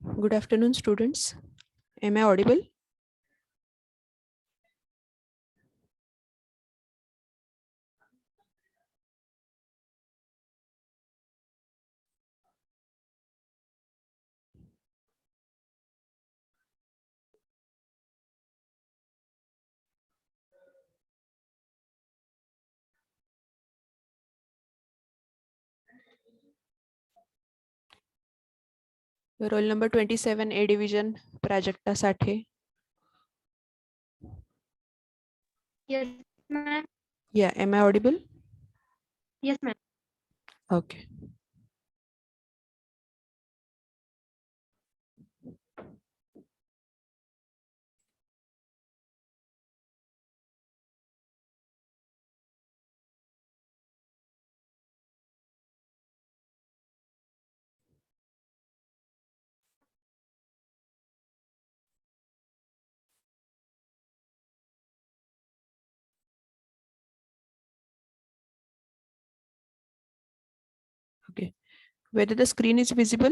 Good afternoon, students. Am I audible? Roll number 27, A division, Prajakta Sathe. Yes, ma'am. Yeah, am I audible? Yes, ma'am. Okay. Okay. Whether the screen is visible?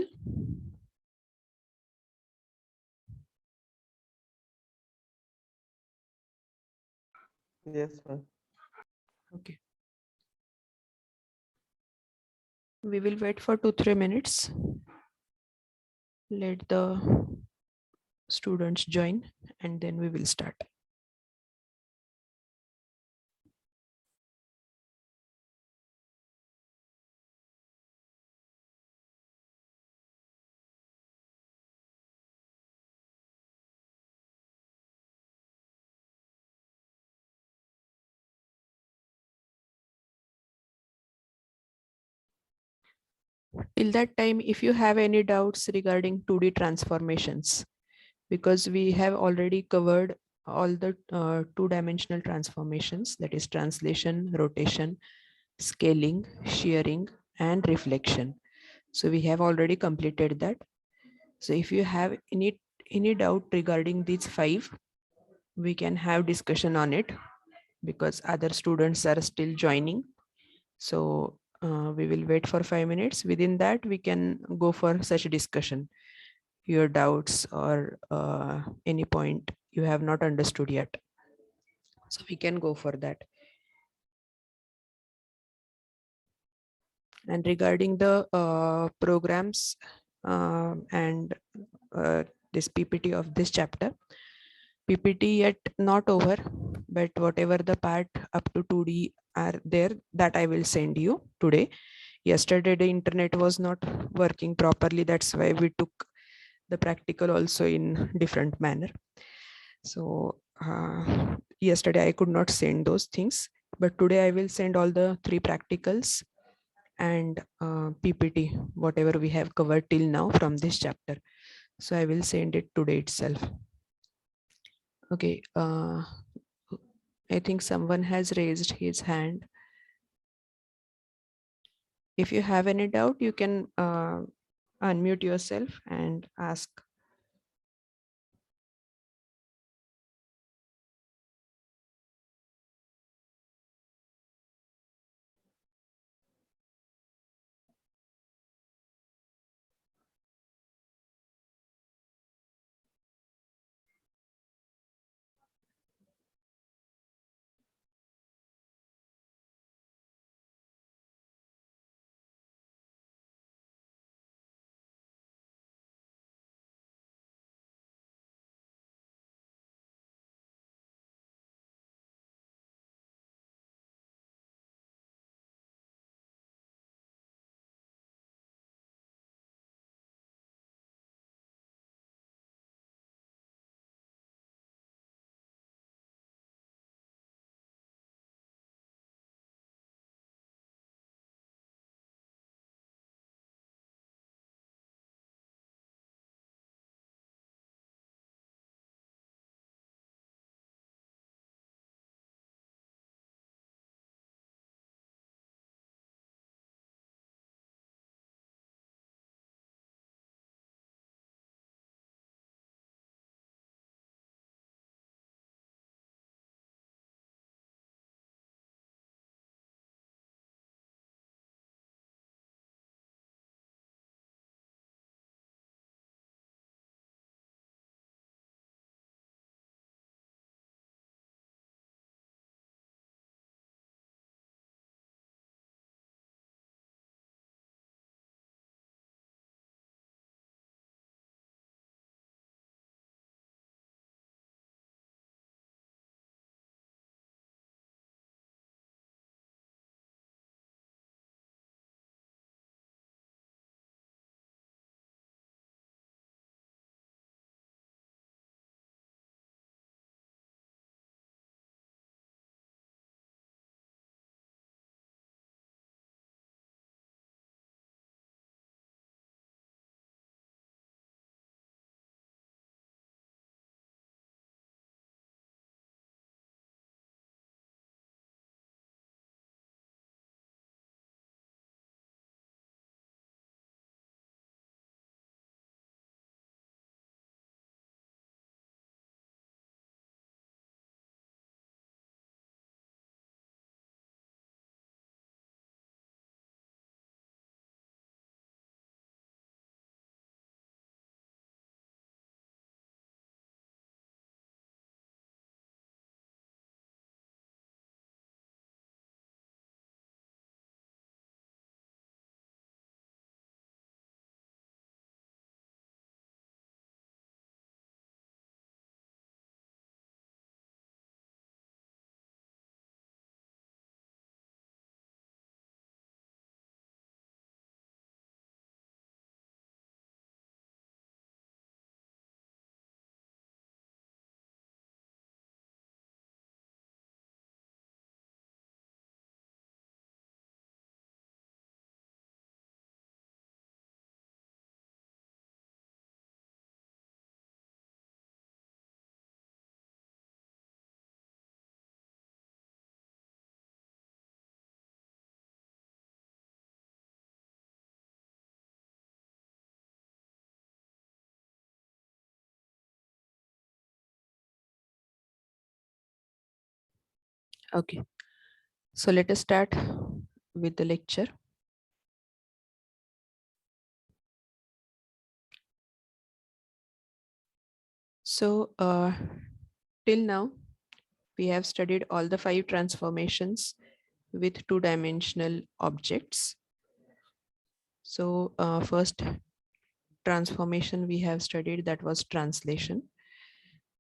Yes, ma'am. Okay. We will wait for 2-3 minutes. Let the students join and then we will start. Till that time, if you have any doubts regarding 2D transformations, because we have already covered all the two-dimensional transformations, that is translation, rotation, scaling, shearing, and reflection. So we have already completed that. So if you have any doubt regarding these 5, we can have discussion on it because other students are still joining. So we will wait for 5 minutes. Within that, we can go for such a discussion. Your doubts or any point you have not understood yet. So we can go for that. And regarding the programs and this PPT of this chapter, PPT yet not over, but whatever the part up to 2D are there, that I will send you today. Yesterday the internet was not working properly, that's why we took the practical also in different manner. So yesterday I could not send those things, but today I will send all the 3 practicals and PPT, whatever we have covered till now from this chapter. So I will send it today itself. Okay, I think someone has raised his hand. If you have any doubt, you can unmute yourself and ask. Okay, so let us start with the lecture. So till now, we have studied all the 5 transformations with 2-dimensional objects. So first transformation we have studied, that was translation.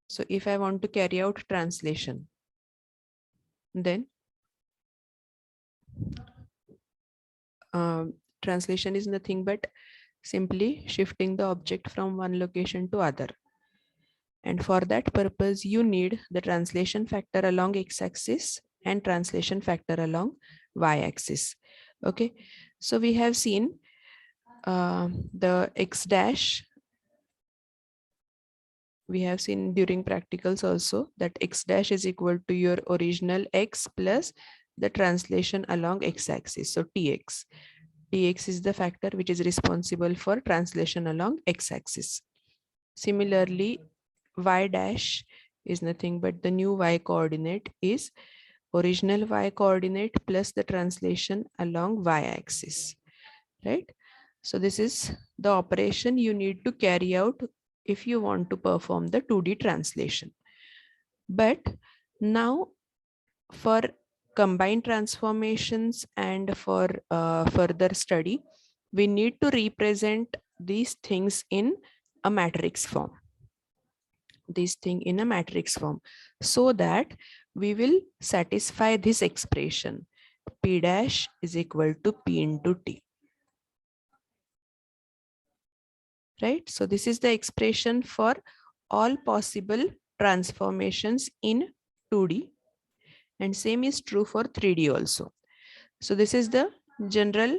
So if I want to carry out translation, then translation is nothing but simply shifting the object from one location to other. And for that purpose, you need the translation factor along x-axis and translation factor along y-axis. Okay, so we have seen the x dash. We have seen during practicals also that x dash is equal to your original x plus the translation along x-axis. So tx. Tx is the factor which is responsible for translation along x-axis. Similarly, y dash is nothing but the new y coordinate is original y coordinate plus the translation along y-axis, right? So this is the operation you need to carry out if you want to perform the 2D translation. But now for combined transformations and for further study, we need to represent these things in a matrix form. This thing in a matrix form so that we will satisfy this expression p dash is equal to p into t, right? So this is the expression for all possible transformations in 2D, and same is true for 3D also. So this is the general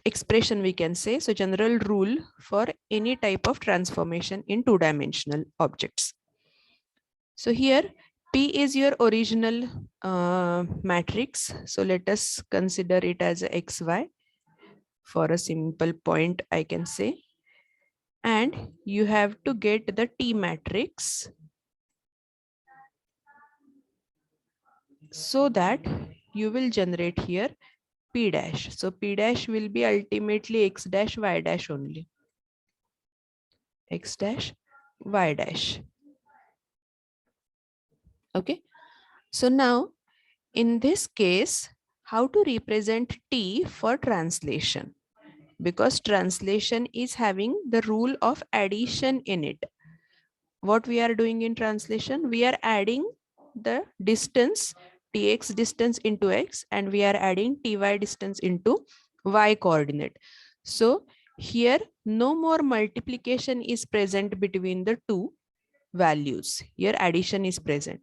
expression we can say, so general rule for any type of transformation in 2-dimensional objects. So here P is your original matrix. So let us consider it as a XY for a simple point, I can say. And you have to get the T matrix so that you will generate here P dash. So P dash will be ultimately X dash Y dash only. X dash Y dash. Okay. So now in this case, how to represent T for translation? Because translation is having the rule of addition in it. What we are doing in translation, we are adding the distance, tx distance into x, and we are adding ty distance into y coordinate. So here no more multiplication is present between the two values. Here addition is present.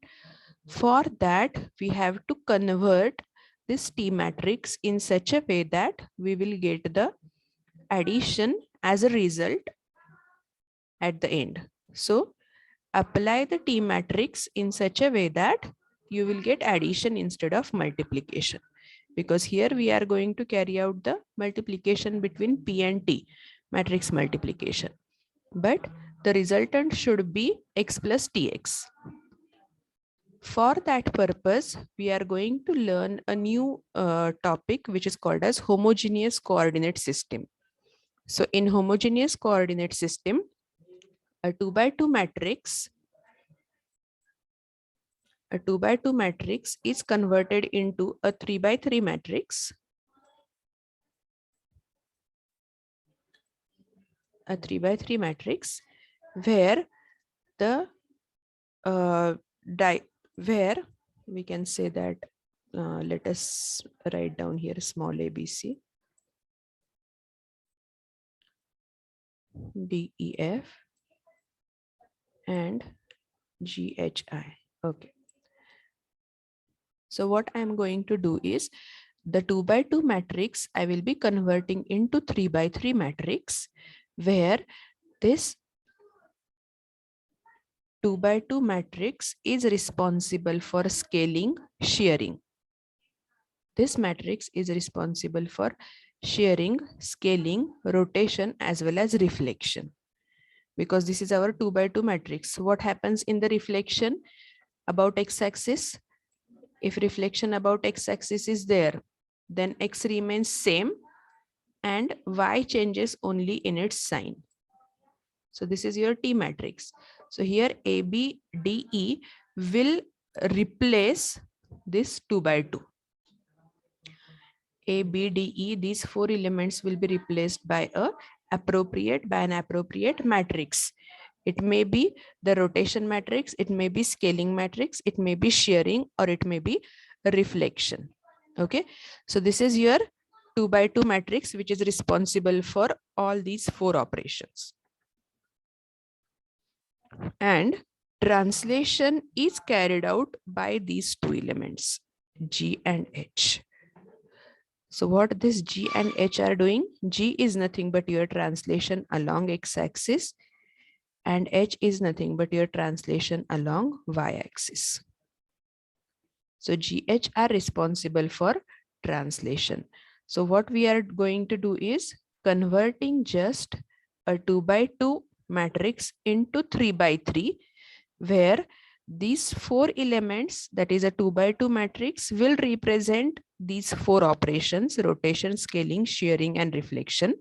For that, we have to convert this T matrix in such a way that we will get the addition as a result at the end. So apply the T matrix in such a way that you will get addition instead of multiplication, because here we are going to carry out the multiplication between P and T, matrix multiplication, but the resultant should be x plus tx. For that purpose, we are going to learn a new topic which is called as homogeneous coordinate system. So in homogeneous coordinate system, a 2x2 matrix, a 2x2 matrix is converted into a 3x3 matrix. A 3x3 matrix where the where we can say that let us write down here small abc, DEF and GHI. Okay. So what I'm going to do is the 2x2 matrix I will be converting into 3x3 matrix, where this 2x2 matrix is responsible for scaling, shearing. This matrix is responsible for shearing, scaling, rotation, as well as reflection. Because this is our 2x2 matrix. What happens in the reflection about x-axis? If reflection about x-axis is there, then x remains same and y changes only in its sign. So this is your T matrix. So here A, B, D, E will replace this 2 by 2. A, B, D, E, these 4 elements will be replaced by an appropriate matrix. It may be the rotation matrix, it may be scaling matrix, it may be shearing, or it may be reflection. Okay, so this is your 2 by 2 matrix, which is responsible for all these 4 operations. And translation is carried out by these 2 elements, G and H. So what this G and H are doing? G is nothing but your translation along x-axis, and H is nothing but your translation along y-axis. So GH are responsible for translation. So what we are going to do is converting just a 2 by 2 matrix into 3 by 3, where these 4 elements, that is a 2 by 2 matrix, will represent these 4 operations: rotation, scaling, shearing, and reflection.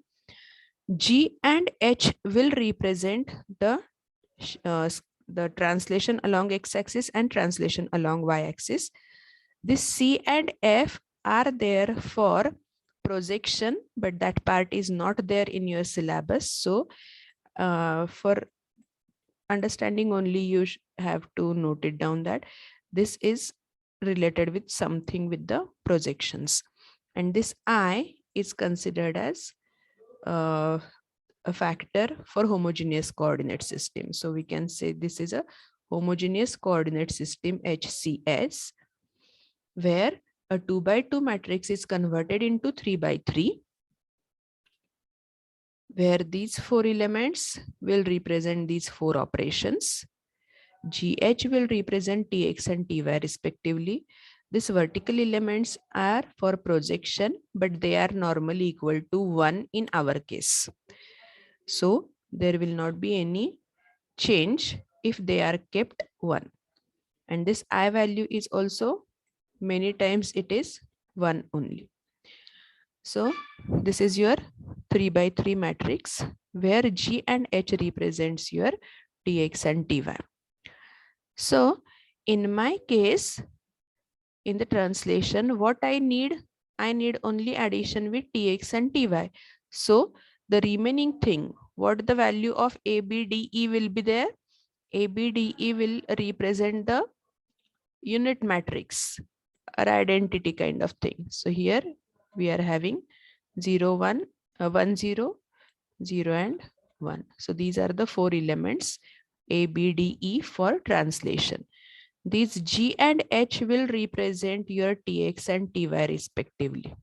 G and H will represent the translation along x-axis and translation along y-axis. This C and F are there for projection, but that part is not there in your syllabus. So for understanding only, you have to note it down that this is related with something with the projections. And this I is considered as a factor for homogeneous coordinate system. So we can say this is a homogeneous coordinate system, HCS, where a 2 by 2 matrix is converted into 3 by 3, where these 4 elements will represent these 4 operations. GH will represent TX and TY respectively. These vertical elements are for projection, but they are normally equal to 1 in our case. So there will not be any change if they are kept 1. And this I value is also many times it is 1 only. So this is your 3 by 3 matrix, where G and H represents your TX and TY. So in my case, in the translation, what I need only addition with TX and TY. So the remaining thing, what the value of ABDE will be there? ABDE will represent the unit matrix or identity kind of thing. So here we are having 0, 1, 1, 0, 0 and 1. So these are the 4 elements ABDE for translation. These G and H will represent your TX and TY respectively.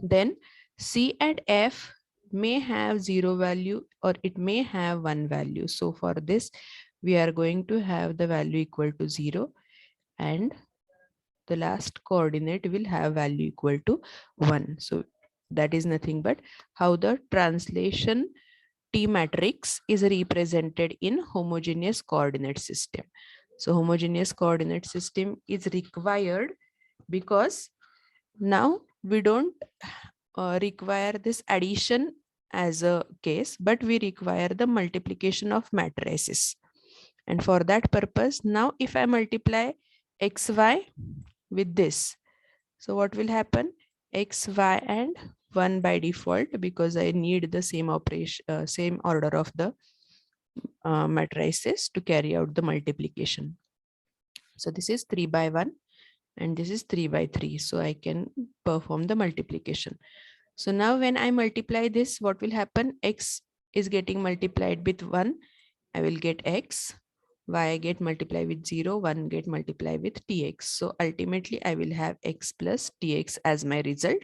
Then C and F may have 0 value or it may have 1 value. So for this, we are going to have the value equal to 0, and the last coordinate will have value equal to 1. So that is nothing but how the translation T matrix is represented in homogeneous coordinate system. So homogeneous coordinate system is required because now we don't require this addition as a case, but we require the multiplication of matrices. And for that purpose, now if I multiply xy with this, so what will happen? X, y, and 1 by default, because I need the same operation, same order of the matrices to carry out the multiplication. So this is 3 by 1 and this is 3 by 3. So I can perform the multiplication. So now when I multiply this, what will happen? X is getting multiplied with 1. I will get X. Y get multiplied with 0, 1 get multiplied with TX. So ultimately I will have X plus TX as my result.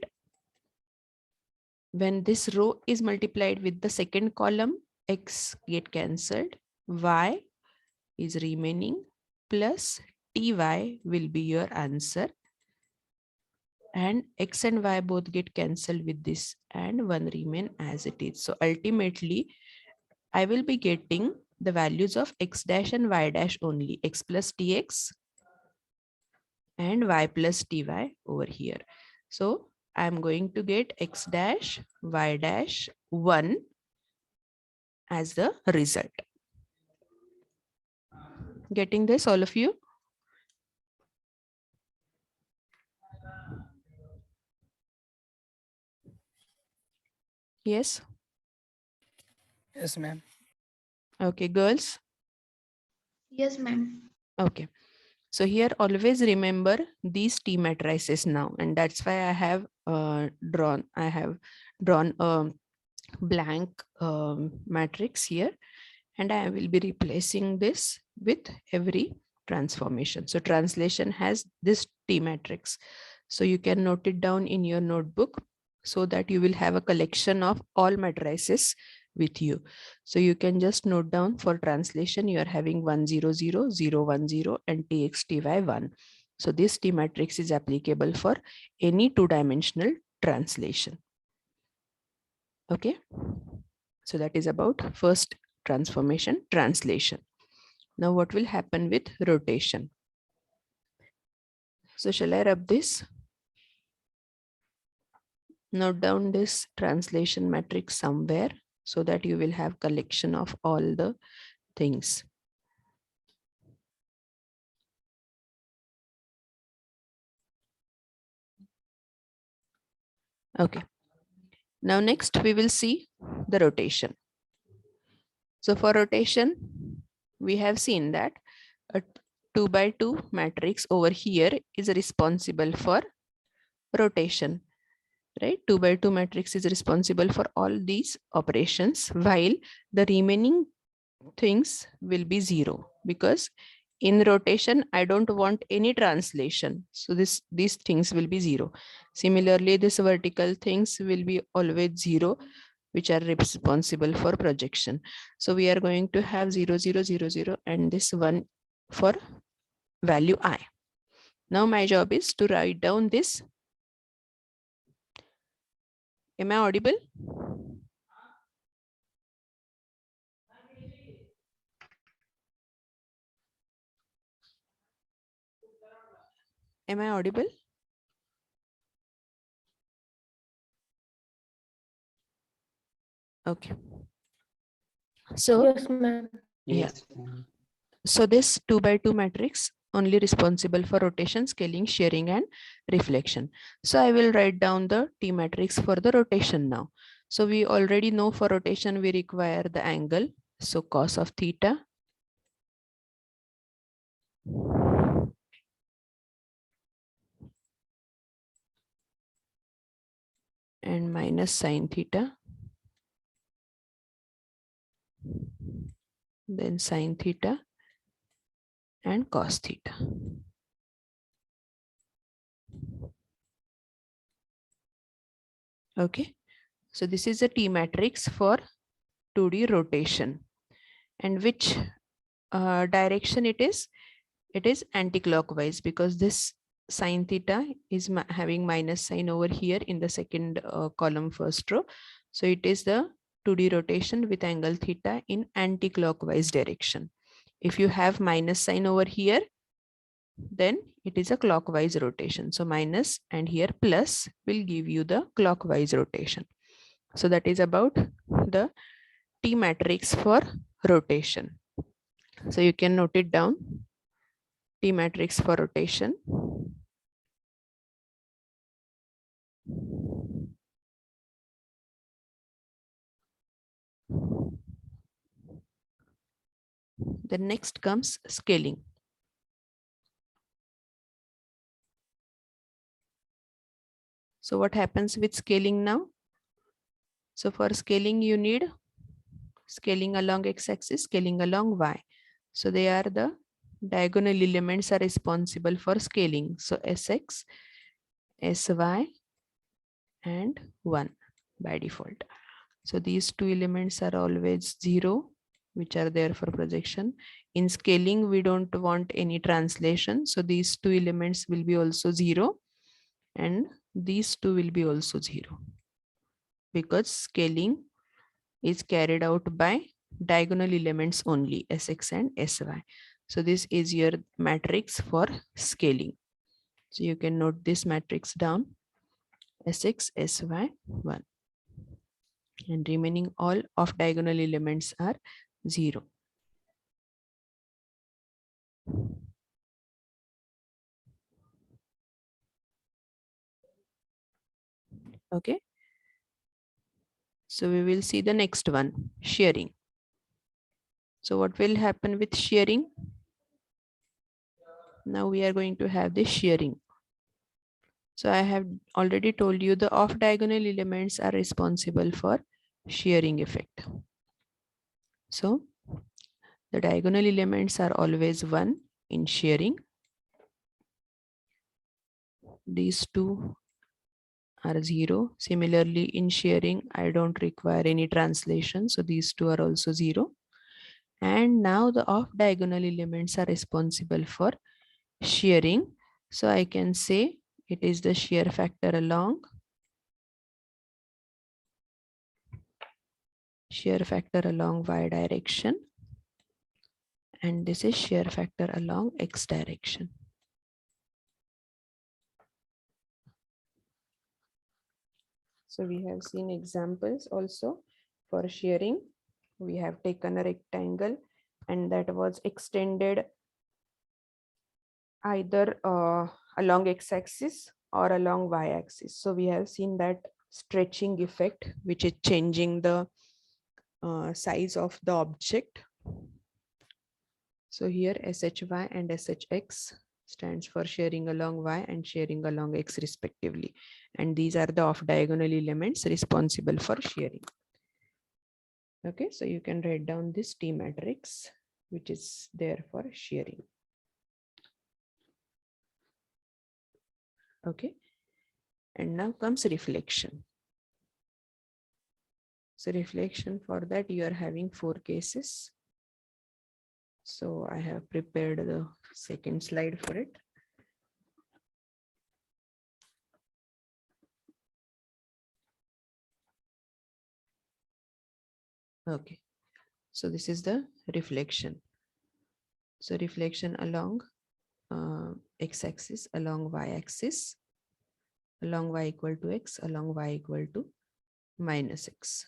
When this row is multiplied with the second column, X get cancelled, Y is remaining, plus TY will be your answer. And X and Y both get cancelled with this and 1 remain as it is. So ultimately I will be getting the values of x dash and y dash only, x plus tx and y plus ty over here. So I'm going to get x dash, y dash 1 as the result. Getting this, all of you? Yes. Yes, ma'am. Okay, girls. Yes, ma'am. Okay. So here always remember these T matrices now, and that's why I have drawn a blank matrix here, and I will be replacing this with every transformation. So translation has this T matrix. So you can note it down in your notebook so that you will have a collection of all matrices with you. So you can just note down for translation, you are having 1 0 0 0 1 0 and tx ty 1. So this T matrix is applicable for any two-dimensional translation. Okay. So that is about first transformation, translation. Now what will happen with rotation? So shall I rub this? Note down this translation matrix somewhere so that you will have collection of all the things. Okay. Now next we will see the rotation. So for rotation, we have seen that a 2 by 2 matrix over here is responsible for rotation, right? 2 by 2 matrix is responsible for all these operations, while the remaining things will be 0, because in rotation I don't want any translation, so these things will be 0. Similarly, this vertical things will be always 0, which are responsible for projection. So we are going to have 0 0 0 0 and this one for value I. Now my job is to write down this. Am I audible? Am I audible? Okay. So Yes, ma'am. yeah. Yes, ma'am. So this 2 by 2 matrix only responsible for rotation, scaling, shearing, and reflection. So I will write down the T matrix for the rotation now. So we already know for rotation we require the angle. So cos of theta and minus sine theta, then sine theta and cos theta. Okay, so this is a T matrix for 2D rotation. And which direction it is? It is anti-clockwise, because this sine theta is having minus sign over here in the second column, first row. So it is the 2D rotation with angle theta in anti-clockwise direction. If you have minus sign over here, then it is a clockwise rotation. So minus and here plus will give you the clockwise rotation. So that is about the T matrix for rotation. So you can note it down. T matrix for rotation. Then next comes scaling. So what happens with scaling now? So for scaling, you need scaling along x-axis, scaling along y. So they are the diagonal elements are responsible for scaling. So Sx, Sy, and 1 by default. So these two elements are always 0, which are there for projection. In scaling, we don't want any translation. So these two elements will be also 0, and these two will be also 0, because scaling is carried out by diagonal elements only, Sx and Sy. So this is your matrix for scaling. So you can note this matrix down, Sx, Sy, 1. And remaining all of diagonal elements are 0. Okay. So we will see the next one, shearing. So what will happen with shearing? Now we are going to have the shearing. So I have already told you the off diagonal elements are responsible for shearing effect. So the diagonal elements are always 1 in shearing. These two are 0. Similarly, in shearing, I don't require any translation. So these two are also 0. And now the off diagonal elements are responsible for shearing. So I can say it is the shear factor along y direction. And this is shear factor along x direction. So we have seen examples also for shearing. We have taken a rectangle and that was extended either along x-axis or along y-axis. So we have seen that stretching effect, which is changing the size of the object. So here SHY and SHX stands for shearing along y and shearing along x respectively. And these are the off diagonal elements responsible for shearing. Okay, so you can write down this T matrix, which is there for shearing. Okay, and now comes reflection. So reflection, for that you are having 4 cases. So I have prepared the second slide for it. Okay, so this is the reflection. So reflection along x-axis, along y-axis, along y equal to x, along y equal to minus x.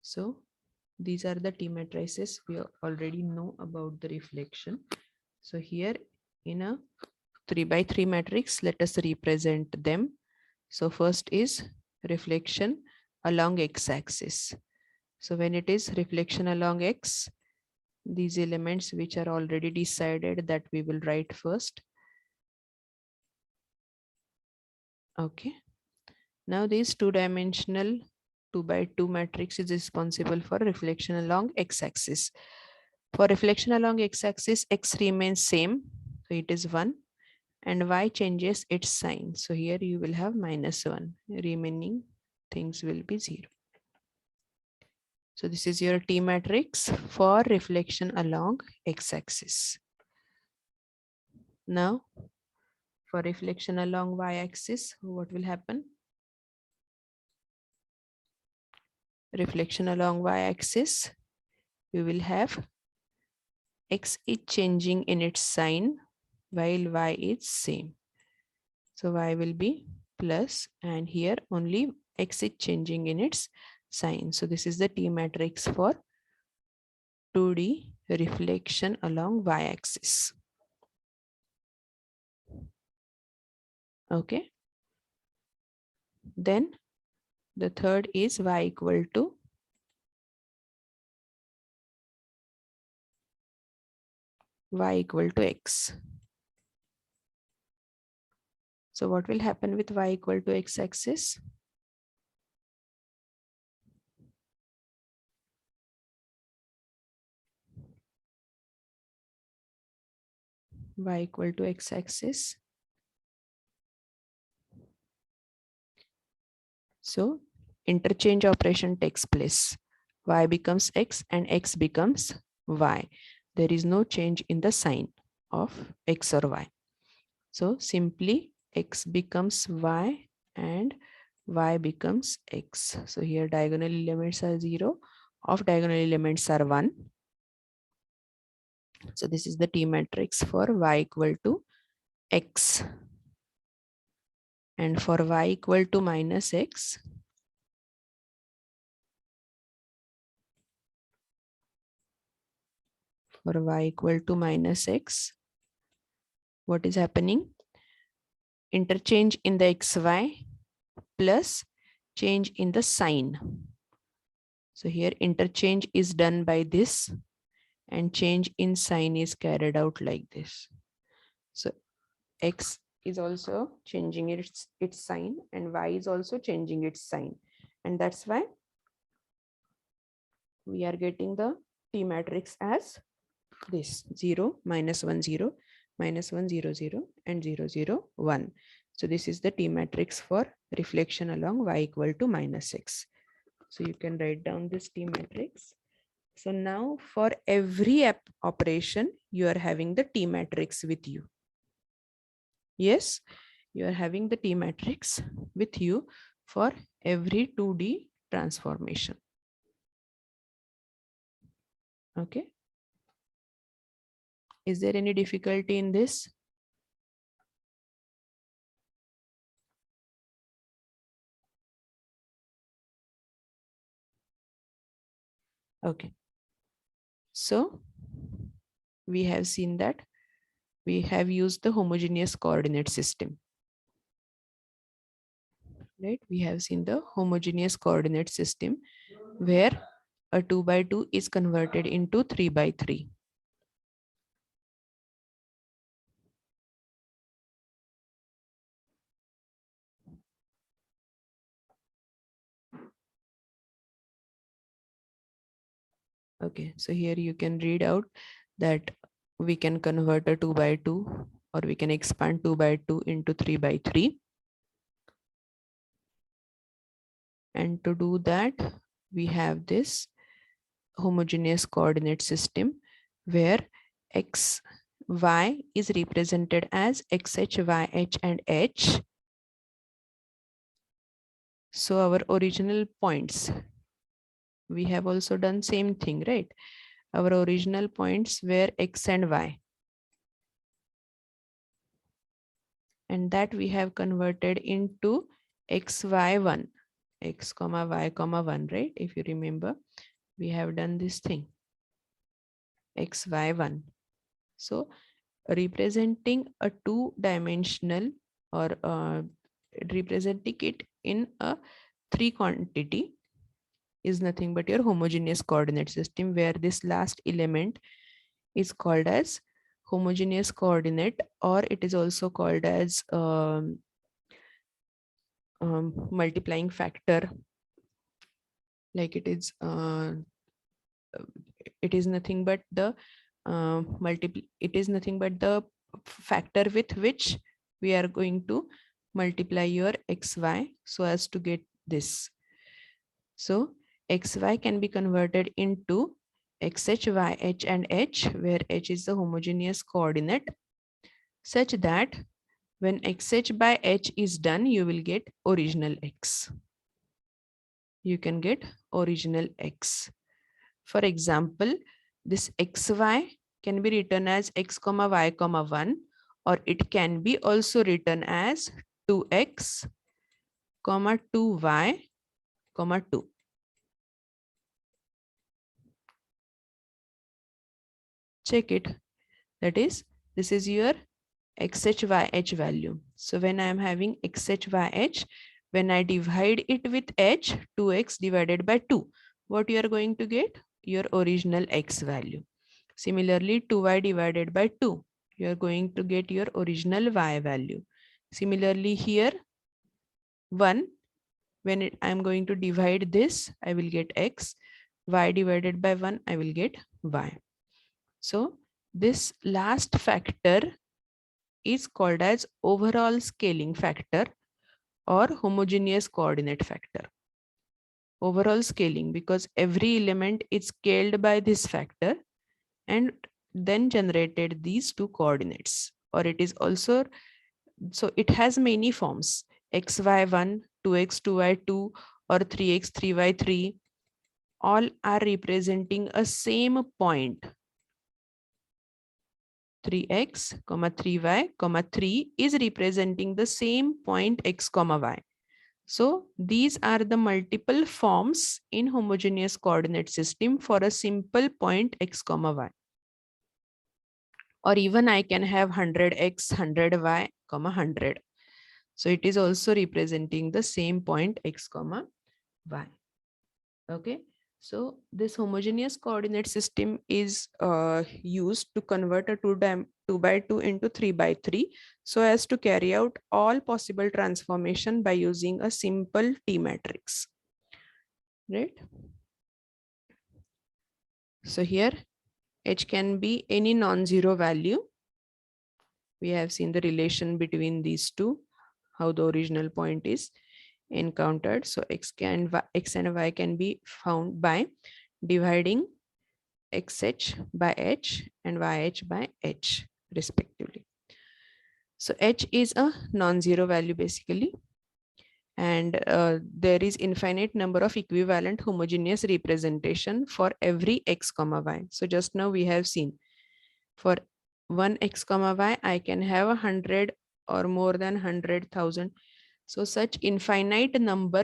So these are the T matrices. We already know about the reflection. So here in a 3x3 matrix, let us represent them. So first is reflection along x-axis. So when it is reflection along x, these elements which are already decided that we will write first. Okay. Now this two-dimensional 2x2 matrix is responsible for reflection along x-axis. For reflection along x-axis, x remains same, so it is 1, and y changes its sign. So here you will have -1. Remaining things will be 0. So this is your T matrix for reflection along x-axis. Now, for reflection along y-axis, what will happen? Reflection along y-axis, we will have x is changing in its sign while y is same. So y will be plus, and here only x is changing in its sign. So this is the T matrix for 2D reflection along y-axis. Okay. Then the third is y equal to x. So what will happen with y equal to x-axis? Y equal to x-axis. So interchange operation takes place. Y becomes x and x becomes y. There is no change in the sign of x or y. So simply x becomes y and y becomes x. So here diagonal elements are 0, off diagonal elements are 1. So this is the T matrix for y equal to x. And for y equal to minus x, for y equal to minus x, what is happening? Interchange in the xy plus change in the sign. So here interchange is done by this and change in sign is carried out like this. So x is also changing its sign and y is also changing its sign. And that's why we are getting the T matrix as this 0, minus 1, 0, minus 1, 0, 0, and 0, 0, 1. So this is the T matrix for reflection along y equal to minus x. So you can write down this T matrix. So now for every operation, you are having the T matrix with you. Yes, you are having the T matrix with you for every 2D transformation. Okay. Is there any difficulty in this? Okay. So we have seen that we have used the homogeneous coordinate system. Right? We have seen the homogeneous coordinate system where a 2 by 2 is converted into 3 by 3. Okay, so here you can read out that we can convert a 2 by 2 or we can expand 2 by 2 into 3 by 3. And to do that, we have this homogeneous coordinate system where x, y is represented as xh, yh, and h. So our original points, we have also done same thing, right? Our original points were x and y. And that we have converted into xy1, x comma y comma 1, right? If you remember, we have done this thing, xy1. So representing a two-dimensional or representing it in a 3 quantity is nothing but your homogeneous coordinate system, where this last element is called as homogeneous coordinate, or it is also called as multiplying factor. Like it is nothing but the factor with which we are going to multiply your xy so as to get this. So xy can be converted into xh, yh, and h, where h is the homogeneous coordinate, such that when xh by h is done, you will get original x. You can get original x. For example, this xy can be written as x comma y comma 1, or it can be also written as 2x comma 2y comma 2. Check it. That is, this is your xh value. So when I am having xh, when I divide it with h, 2x divided by 2, what you are going to get? Your original x value. Similarly, 2y divided by 2, you are going to get your original y value. Similarly, here 1, when I am going to divide this, I will get x. Y divided by 1, I will get y. So this last factor is called as overall scaling factor or homogeneous coordinate factor. Overall scaling, because every element is scaled by this factor and then generated these two coordinates, or it is also So it has many forms, xy1, 2x, 2y2, or 3x, 3y3. All are representing a same point. 3x, 3y, 3 is representing the same point x, y. So these are the multiple forms in homogeneous coordinate system for a simple point x, y. Or even I can have 100x, 100y, 100. So it is also representing the same point x, y. Okay. So this homogeneous coordinate system is used to convert a 2 by 2 into 3 by 3 so as to carry out all possible transformation by using a simple T matrix. Right? So here H can be any non-zero value. We have seen the relation between these two, how the original point is encountered. So x and y can be found by dividing xh by h and yh by h respectively. So h is a non-zero value basically, and there is infinite number of equivalent homogeneous representation for every x, y. So just now we have seen for one x, y, I can have 100 or more than 100,000. So such infinite number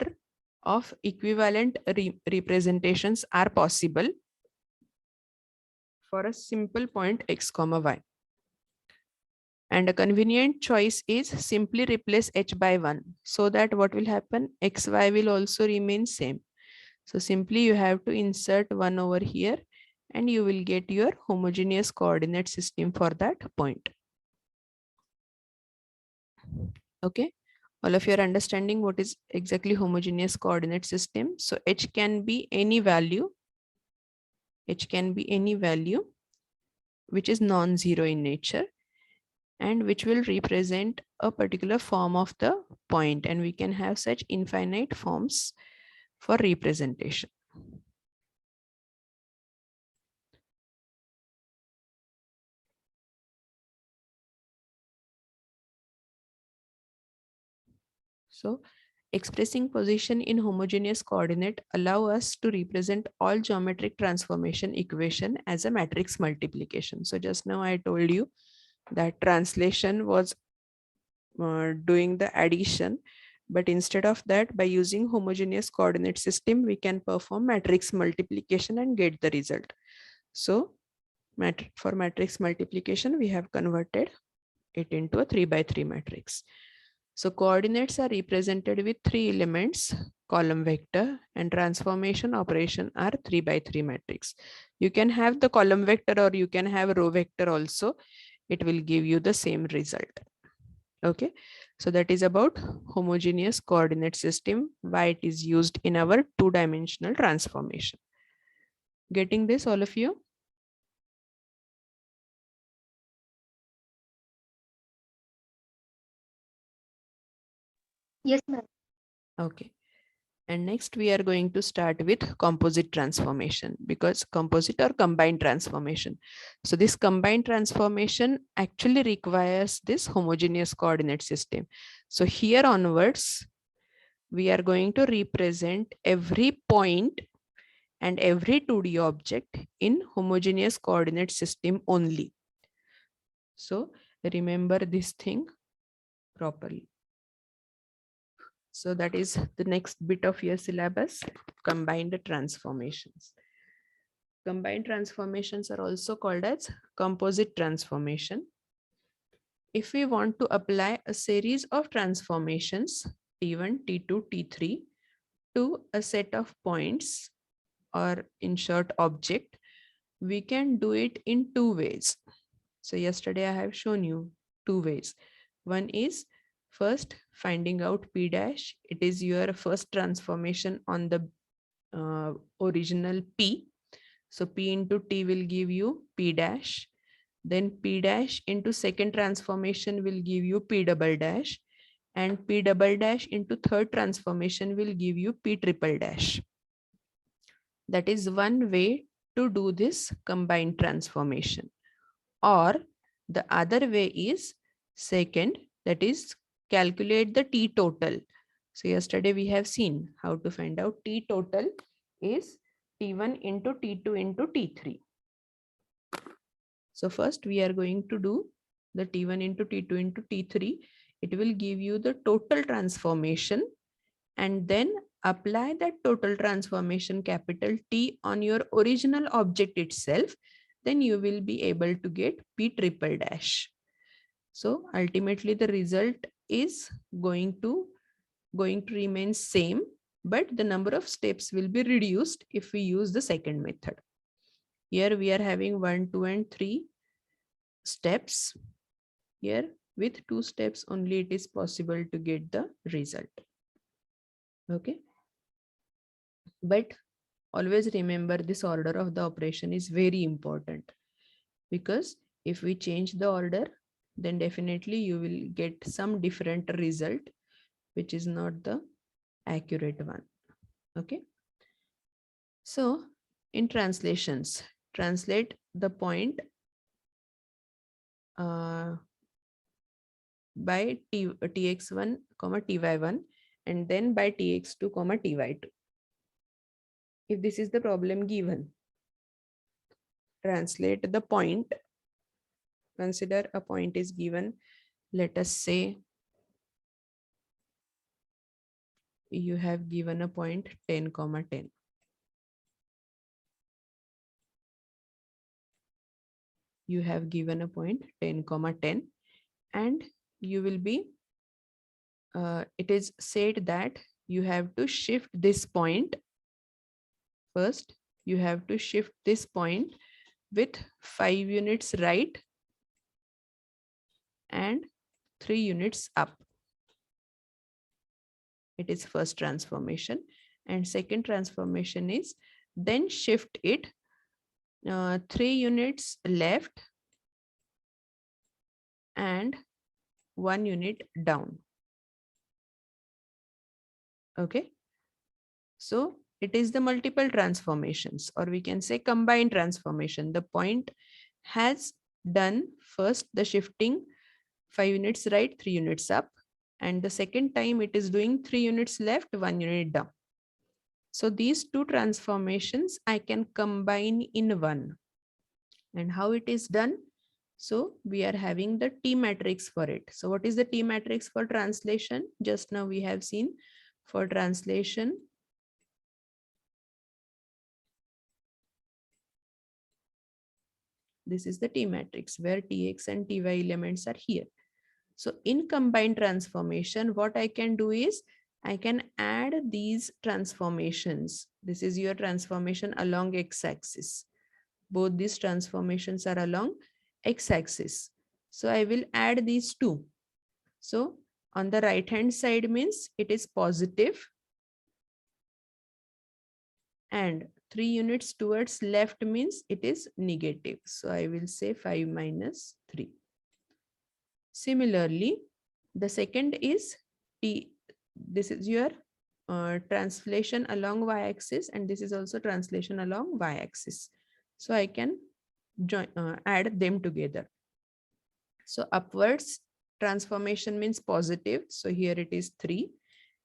of equivalent representations are possible for a simple point x, y. And a convenient choice is simply replace h by 1 so that what will happen, xy will also remain same. So simply you have to insert 1 over here and you will get your homogeneous coordinate system for that point. Okay, all of you are understanding what is exactly homogeneous coordinate system. So h can be any value, h can be any value which is non-zero in nature and which will represent a particular form of the point, and we can have such infinite forms for representation. So expressing position in homogeneous coordinate allow us to represent all geometric transformation equation as a matrix multiplication. So just now I told you that translation was doing the addition, but instead of that, by using homogeneous coordinate system, we can perform matrix multiplication and get the result. So for matrix multiplication, we have converted it into a 3 by 3 matrix. So coordinates are represented with 3 elements, column vector, and transformation operation are 3 by 3 matrix. You can have the column vector or you can have row vector also. It will give you the same result. Okay, so that is about homogeneous coordinate system, why it is used in our two-dimensional transformation. Getting this, all of you? Yes, ma'am. Okay. And next we are going to start with composite transformation, because composite or combined transformation. So this combined transformation actually requires this homogeneous coordinate system. So here onwards, we are going to represent every point and every 2D object in homogeneous coordinate system only. So remember this thing properly. So that is the next bit of your syllabus, combined transformations. Combined transformations are also called as composite transformation. If we want to apply a series of transformations, T1, T2, T3, to a set of points, or in short object, we can do it in 2 ways. So yesterday I have shown you 2 ways. One is first finding out P dash. It is your first transformation on the original P. So P into T will give you P dash. Then P dash into second transformation will give you P double dash. And P double dash into third transformation will give you P triple dash. That is one way to do this combined transformation. Or the other way is second, that is calculate the T total. So yesterday we have seen how to find out T total is T1 into T2 into T3. So first we are going to do the T1 into T2 into T3. It will give you the total transformation, and then apply that total transformation capital T on your original object itself. Then you will be able to get P triple dash. So ultimately the result is going to remain same, but the number of steps will be reduced if we use the second method. Here we are having 1, 2, and 3 steps. Here with 2 steps only it is possible to get the result. Okay. But always remember this order of the operation is very important, because if we change the order, then definitely you will get some different result, which is not the accurate one. Okay. So in translations, translate the point by tx1 comma ty1 and then by tx2 comma ty2. If this is the problem given, translate the point. Consider a point is given. Let us say you have given a point 10 comma 10. You have given a point 10 comma 10, and you will be it is said that you have to shift this point. First you have to shift this point with 5 units right and 3 units up. It is first transformation. And second transformation is then shift it 3 units left and 1 unit down. Okay. So it is the multiple transformations, or we can say combined transformation. The point has done first the shifting 5 units right, 3 units up, and the second time it is doing 3 units left, 1 unit down. So these two transformations I can combine in one. And how it is done? So we are having the T matrix for it. So what is the T matrix for translation? Just now we have seen for translation. This is the T matrix where Tx and Ty elements are here. So in combined transformation, what I can do is I can add these transformations. This is your transformation along x-axis. Both these transformations are along x-axis. So I will add these two. So on the right hand side means it is positive, and 3 units towards left means it is negative. So I will say 5 minus 3. Similarly, the second is T. This is your translation along y-axis, and this is also translation along y-axis. So I can add them together. So upwards transformation means positive. So here it is 3.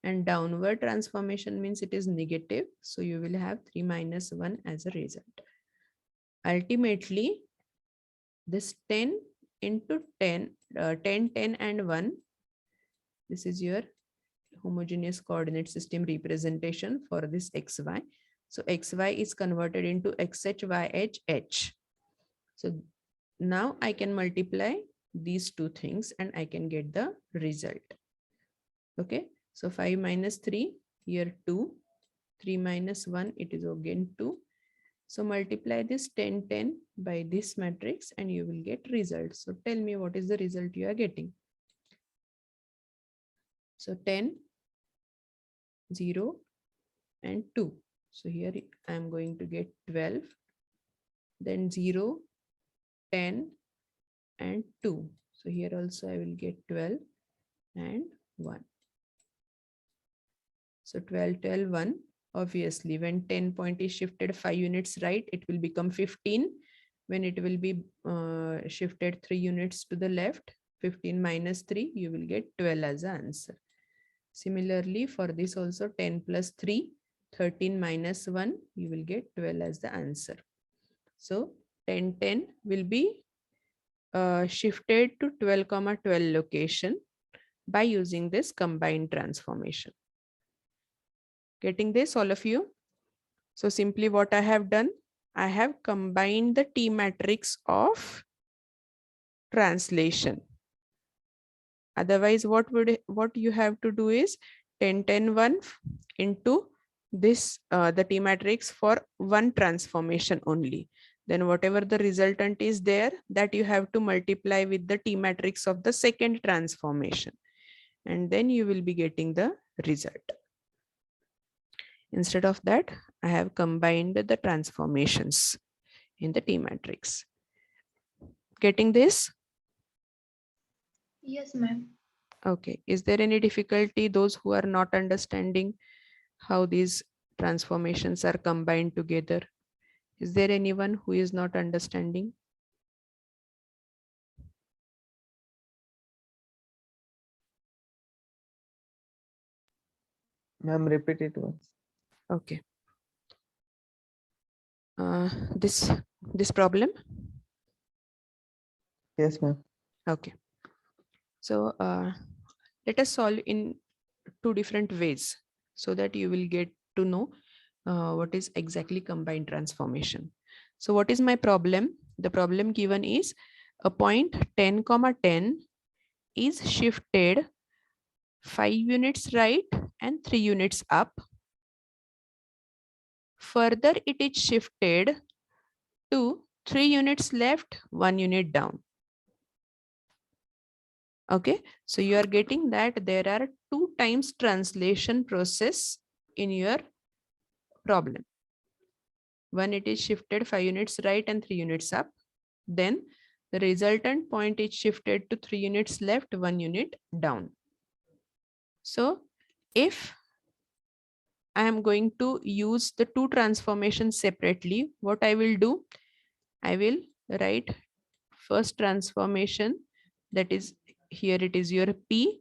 And downward transformation means it is negative. So you will have 3 minus 1 as a result. Ultimately, this 10 into 10, 10, 10 and 1. This is your homogeneous coordinate system representation for this xy. So xy is converted into xh, yh, h. So now I can multiply these two things and I can get the result. Okay. So 5 minus 3, here 2, 3 minus 1, it is again 2. So multiply this 10, 10 by this matrix and you will get results. So tell me what is the result you are getting. So 10, 0 and 2. So here I am going to get 12, then 0, 10 and 2. So here also I will get 12 and 1. So 12, 12, 1. Obviously, when 10 point is shifted 5 units right, it will become 15. When it will be shifted 3 units to the left, 15 minus 3, you will get 12 as the answer. Similarly, for this also 10 plus 3, 13 minus 1, you will get 12 as the answer. So 10, 10 will be shifted to 12, 12 location by using this combined transformation. Getting this, all of you? So simply what I have done, I have combined the T matrix of translation. Otherwise, what you have to do is 10, 10, 1 into this the T matrix for one transformation only. Then whatever the resultant is there, that you have to multiply with the T matrix of the second transformation. And then you will be getting the result. Instead of that, I have combined the transformations in the T matrix. Getting this? Yes, ma'am. Okay. Is there any difficulty, those who are not understanding how these transformations are combined together? Is there anyone who is not understanding? Ma'am, repeat it once. Okay. This problem? Yes, ma'am. Okay. So let us solve in two different ways so that you will get to know what is exactly combined transformation. So what is my problem? The problem given is a point 10, 10 is shifted 5 units right and 3 units up. Further, it is shifted to 3 units left, 1 unit down. Okay, so you are getting that there are 2 times translation process in your problem. One, it is shifted 5 units right and 3 units up. Then the resultant point is shifted to 3 units left, 1 unit down. So if I am going to use the two transformations separately, what I will do, I will write first transformation, that is here it is your P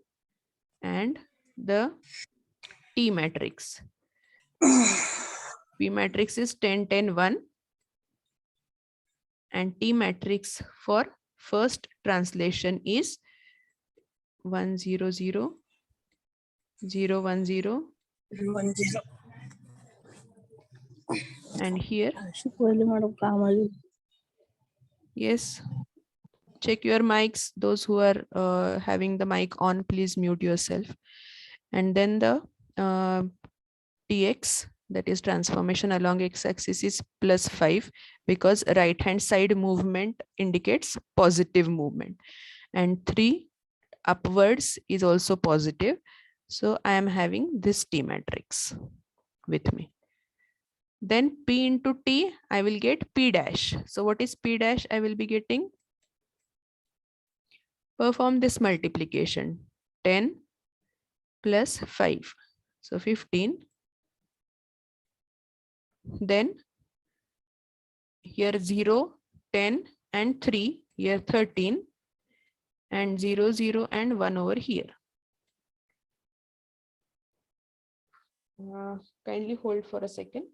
and the T matrix. P matrix is 10, 10, 1 and T matrix for first translation is 1, 0, 0, 0, 1, 0 1-0. and here yes, check your mics. Those who are having the mic on, please mute yourself. And then the TX, that is transformation along x-axis, is +5 because right hand side movement indicates positive movement, and 3 upwards is also positive. So I am having this T matrix with me. Then P into T, I will get P dash. So what is P dash? I will be getting, perform this multiplication, 10 plus 5. So 15. Then here 0, 10 and 3, here 13 and 0, 0 and 1 over here. Kindly hold for a second.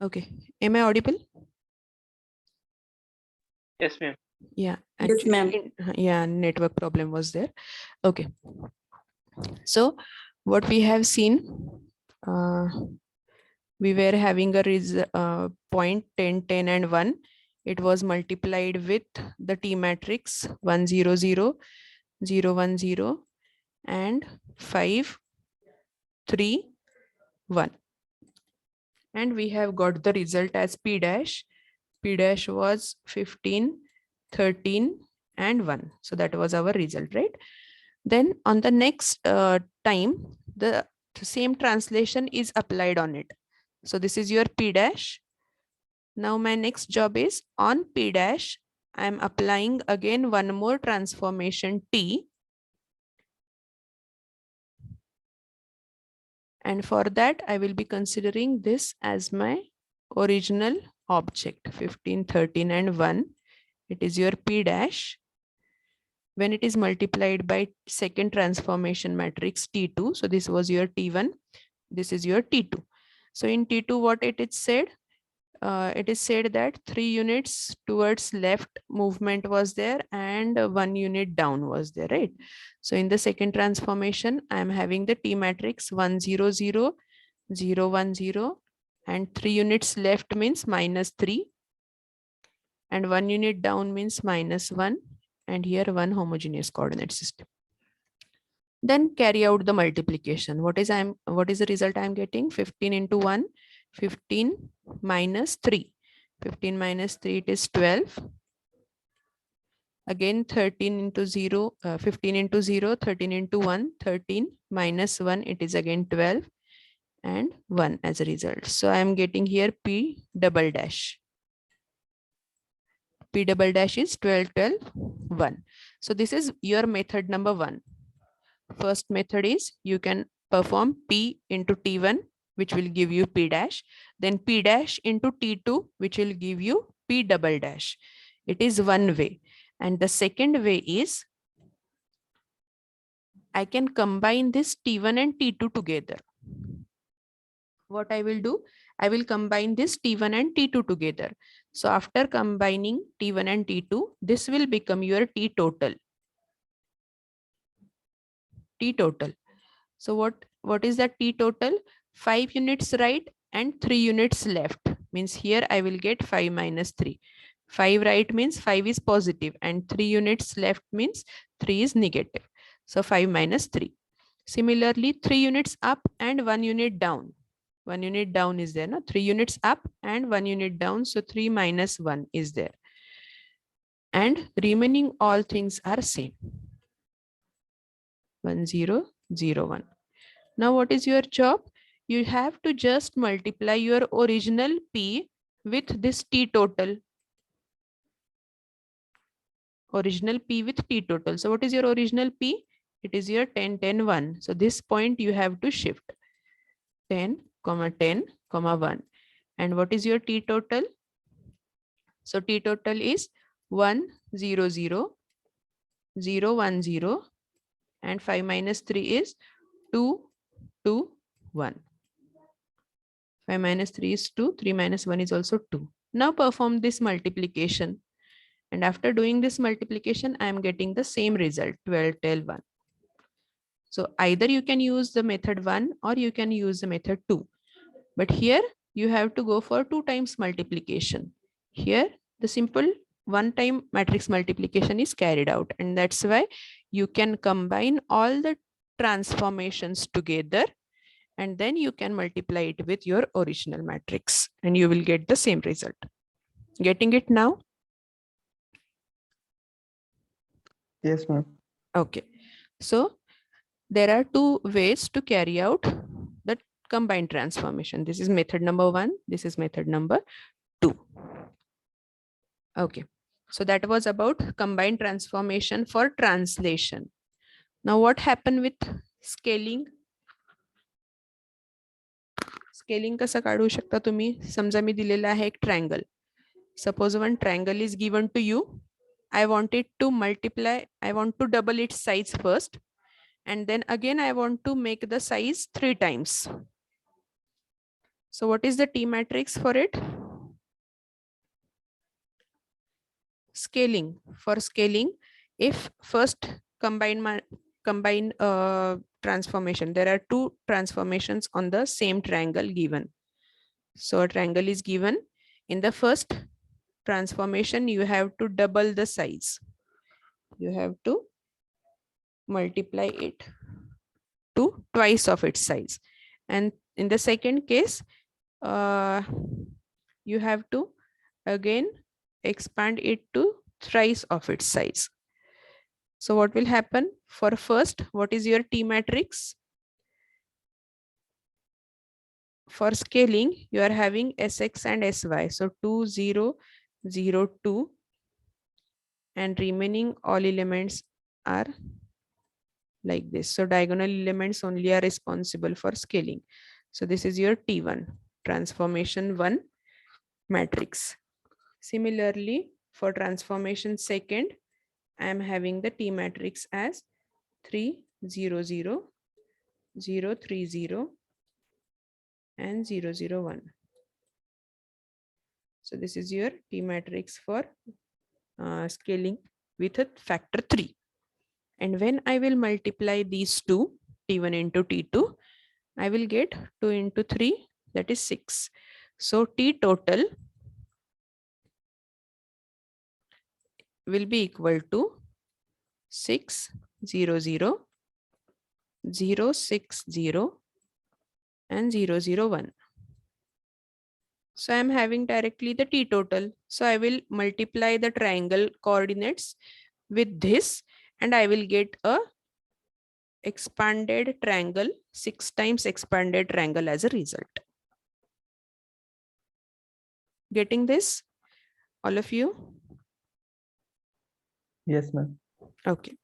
Okay, am I audible? Yes, ma'am. Yeah, Yes, ma'am. yeah, network problem was there. Okay, so what we have seen, we were having a point 10, 10 and 1. It was multiplied with the T matrix 1 0 0 0 1 0 and 5 3 1, and we have got the result as P dash. P dash was 15, 13 and 1. So that was our result, right? Then on the next time, the same translation is applied on it. So this is your P dash. Now my next job is on P dash, I am applying again one more transformation T. And for that, I will be considering this as my original object, 15, 13 and 1. It is your P dash. When it is multiplied by second transformation matrix T2, so this was your T1, this is your T2. So in T2, what it is said? It is said that 3 units towards left movement was there and 1 unit down was there, right? So in the second transformation, I am having the T matrix 1 0 0 0 1 0 and 3 units left means -3 and 1 unit down means -1, and here one homogeneous coordinate system. Then carry out the multiplication. What is the result I'm getting? 15 into 1, 15 minus 3. 15 minus 3, it is 12. Again 13 into 0, 15 into 0, 13 into 1, 13 minus 1, it is again 12 and 1 as a result. So I am getting here P double dash. P double dash is 12, 12, 1. So this is your method number 1. First method is you can perform P into T1, which will give you P dash, then P dash into T2, which will give you P double dash. It is one way. And the second way is I can combine this T1 and T2 together. What I will do, I will combine this T1 and T2 together. So after combining T1 and T2, this will become your T total. T total. So what is that T total? 5 units right and 3 units left. Means here I will get 5 minus 3. 5 right means 5 is positive and 3 units left means 3 is negative. So 5 minus 3. Similarly, 3 units up and 1 unit down. 1 unit down is there, no? 3 units up and 1 unit down. So 3 minus 1 is there. And remaining all things are same. 1 0 0 1. Now what is your job? You have to just multiply your original P with this T total. Original P with T total. So what is your original P? It is your 10, 10, 1. So this point you have to shift. 10, 10, 1. And what is your T total? So T total is 1, 0, 0, 0, 1, 0. And 5 minus 3 is 2, 2, 1. 5 minus 3 is 2, 3 minus 1 is also 2. Now perform this multiplication. And after doing this multiplication, I am getting the same result, 12, 12, 1. So either you can use the method 1 or you can use the method 2. But here you have to go for 2 times multiplication. Here the simple 1 time matrix multiplication is carried out. And that's why you can combine all the transformations together and then you can multiply it with your original matrix and you will get the same result. Getting it now? Yes, ma'am. Okay. So there are 2 ways to carry out the combined transformation. This is method number 1. This is method number 2. Okay. So that was about combined transformation for translation. Now what happened with scaling? Scaling कसं काढू शकता तुम्ही? समजा मी दिलेला आहे एक triangle. Suppose one triangle is given to you. I want it to multiply. I want to double its size first. And then again, I want to make the size 3 times. So what is the T matrix for it? Scaling. For scaling, if first combine transformation, there are two transformations on the same triangle given. So a triangle is given. In the first transformation, you have to double the size. You have to multiply it to twice of its size. And in the second case, you have to again expand it to thrice of its size. So what will happen? For first, what is your T matrix? For scaling, you are having Sx and Sy. So 2, 0, 0, 2, and remaining all elements are like this. So diagonal elements only are responsible for scaling. So this is your T1, transformation 1 matrix. Similarly, for transformation second, I am having the T matrix as 3, 0, 0, 0, 3, 0, and 0, 0, 1. So this is your T matrix for scaling with a factor 3. And when I will multiply these two, T1 into T2, I will get 2 into 3, that is 6. So T total will be equal to 6, 0, 0, 0, 6, 0, and 0, 0, 1. So I am having directly the T total. So I will multiply the triangle coordinates with this, and I will get a expanded triangle, 6 times expanded triangle as a result. Getting this, all of you? Yes, ma'am. Okay.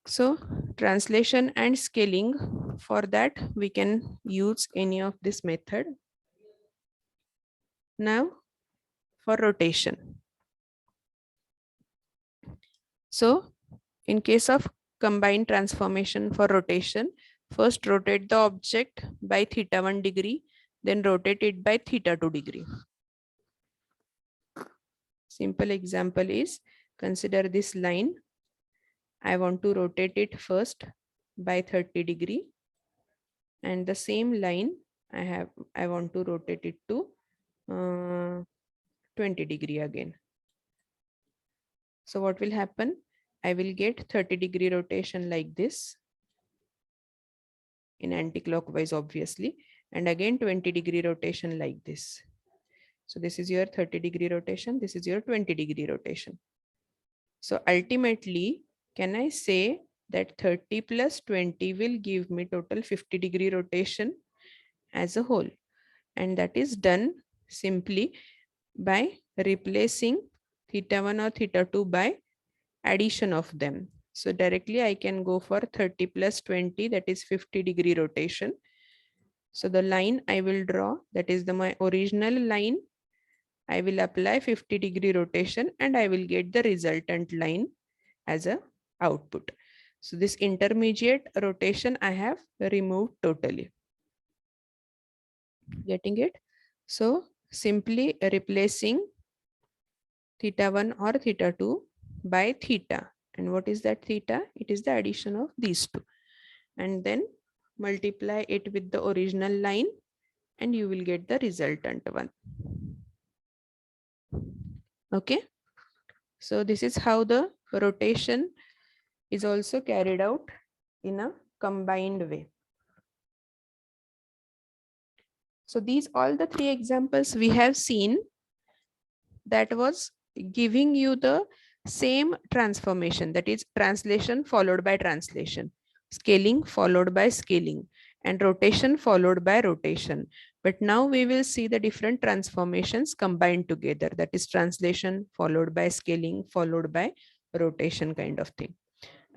So translation and scaling, for that we can use any of this method. Now for rotation. So in case of combined transformation for rotation, first rotate the object by theta 1 degree, then rotate it by theta 2 degree. Simple example is, consider this line. I want to rotate it first by 30 degree, and the same line I want to rotate it to 20 degree again. So what will happen? I will get 30 degree rotation like this in anti-clockwise, obviously, and again 20 degree rotation like this. So this is your 30 degree rotation. This is your 20 degree rotation. So ultimately, can I say that 30 plus 20 will give me total 50 degree rotation as a whole? And that is done simply by replacing theta 1 or theta 2 by addition of them. So directly I can go for 30 plus 20, that is 50 degree rotation. So the line I will draw, that is my original line, I will apply 50 degree rotation and I will get the resultant line as a output. So this intermediate rotation I have removed totally. Getting it? So simply replacing theta 1 or theta 2 by theta. And what is that theta? It is the addition of these two. And then multiply it with the original line and you will get the resultant one. Okay. So this is how the rotation is also carried out in a combined way. So these all the three examples we have seen, that was giving you the same transformation, that is translation followed by translation, scaling followed by scaling, and rotation followed by rotation. But now we will see the different transformations combined together, that is translation followed by scaling followed by rotation kind of thing.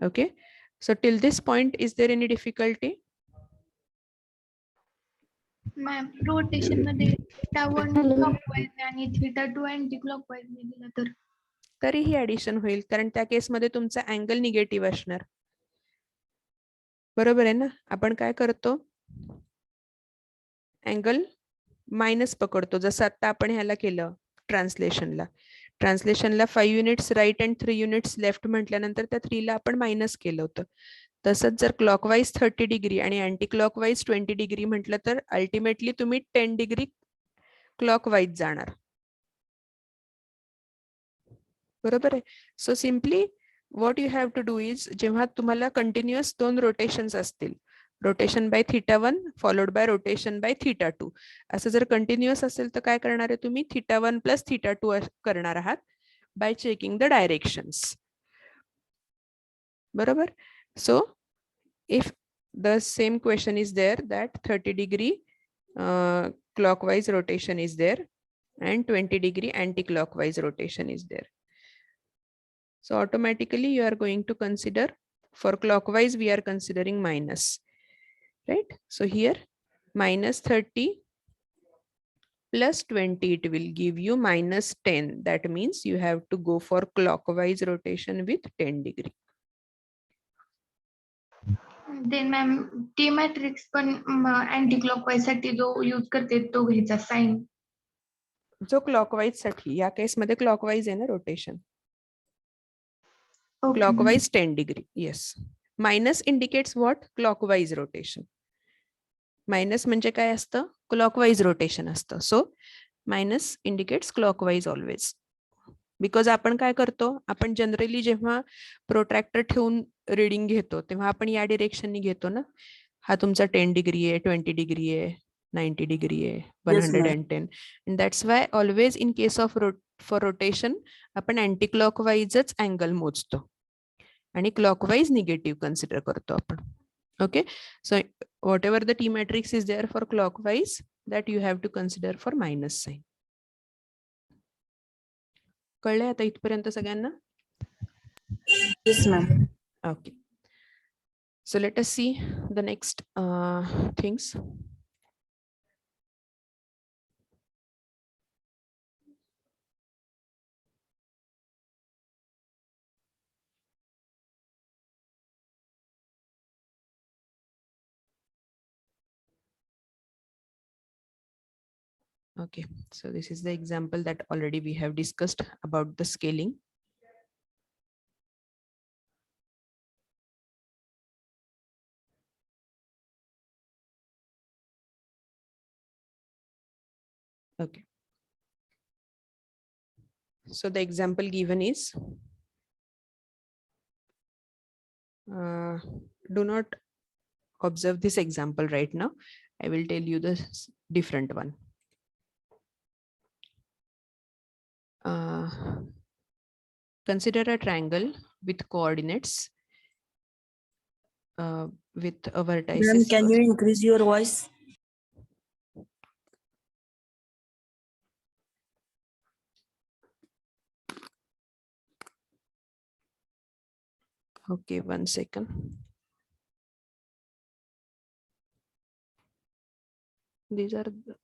Okay, so till this point, is there any difficulty? Ma'am rotation मध्ये theta 1 clockwise आणि theta 2 anti clockwise ने दिला तर तरीही addition होईल, कारण त्या केसमध्ये तुमचा अँगल निगेटिव्ह असणार. बरोबर आहे ना? आपण काय करतो, अँगल मायनस पकडतो, जसं आता आपण ह्याला केलं ट्रान्सलेशनला. 5 units right and 3 units left म्हटल्यानंतर त्या 3 ला आपण मायनस केलं होतं. तसंच जर क्लॉकवाईज 30 डिग्री आणि अँटी क्लॉकवाईज 20 डिग्री म्हटलं तर अल्टिमेटली तुम्ही 10 डिग्री क्लॉकवाईज जाणार. बरोबर आहे. So simply what you have to do is, जेव्हा तुम्हाला कंटिन्युअस 2 रोटेशन्स असतील, rotation by θ1 followed by rotation by θ2, असं जर कंटिन्युअस असेल तर काय करणार आहे तुम्ही, θ1 प्लस θ2 करणार आहात बाय चेकिंग द डायरेक्शन्स. बरोबर. So if the same question is there that 30 degree clockwise rotation is there and 20 degree anti-clockwise rotation is there. So automatically you are going to consider, for clockwise we are considering minus, right? So here minus 30 plus 20, it will give you minus 10. That means you have to go for clockwise rotation with 10 degree. Then ma'am T matrix पण anticlockwise साठी जो use करते तो घ्यायचा sign. जो clockwise साठी, या case मध्ये क्लॉकवाईज आहे ना rotation, clockwise 10 degree. Yes. Minus indicates what? Clockwise rotation. Minus म्हणजे काय असतं? Clockwise rotation असतं. So minus indicates clockwise always. Because आपण काय करतो, आपण जनरली जेव्हा प्रोट्रॅक्टर ठेवून रीडिंग घेतो तेव्हा आपण या डिरेक्शननी घेतो ना. हा तुमचा 10 डिग्री आहे, 20 डिग्री आहे, 90 डिग्री आहे, 110. And that's why always in case of for rotation आपण अँटी क्लॉकवाईजच अँगल मोजतो आणि क्लॉकवाईज निगेटिव्ह कन्सिडर करतो आपण. Okay. So whatever the T matrix is there for clockwise, that you have to consider for minus sign. कळलंय आता इथपर्यंत सगळ्यांना? Yes, ma'am. Okay. So let us see the next things. Okay, so this is the example that already we have discussed about the scaling. Okay. So the example given is, do not observe this example right now. I will tell you the different one. Consider a triangle with coordinates with a vertices. Ma'am, can you increase your voice? Okay, 1 second. These are the...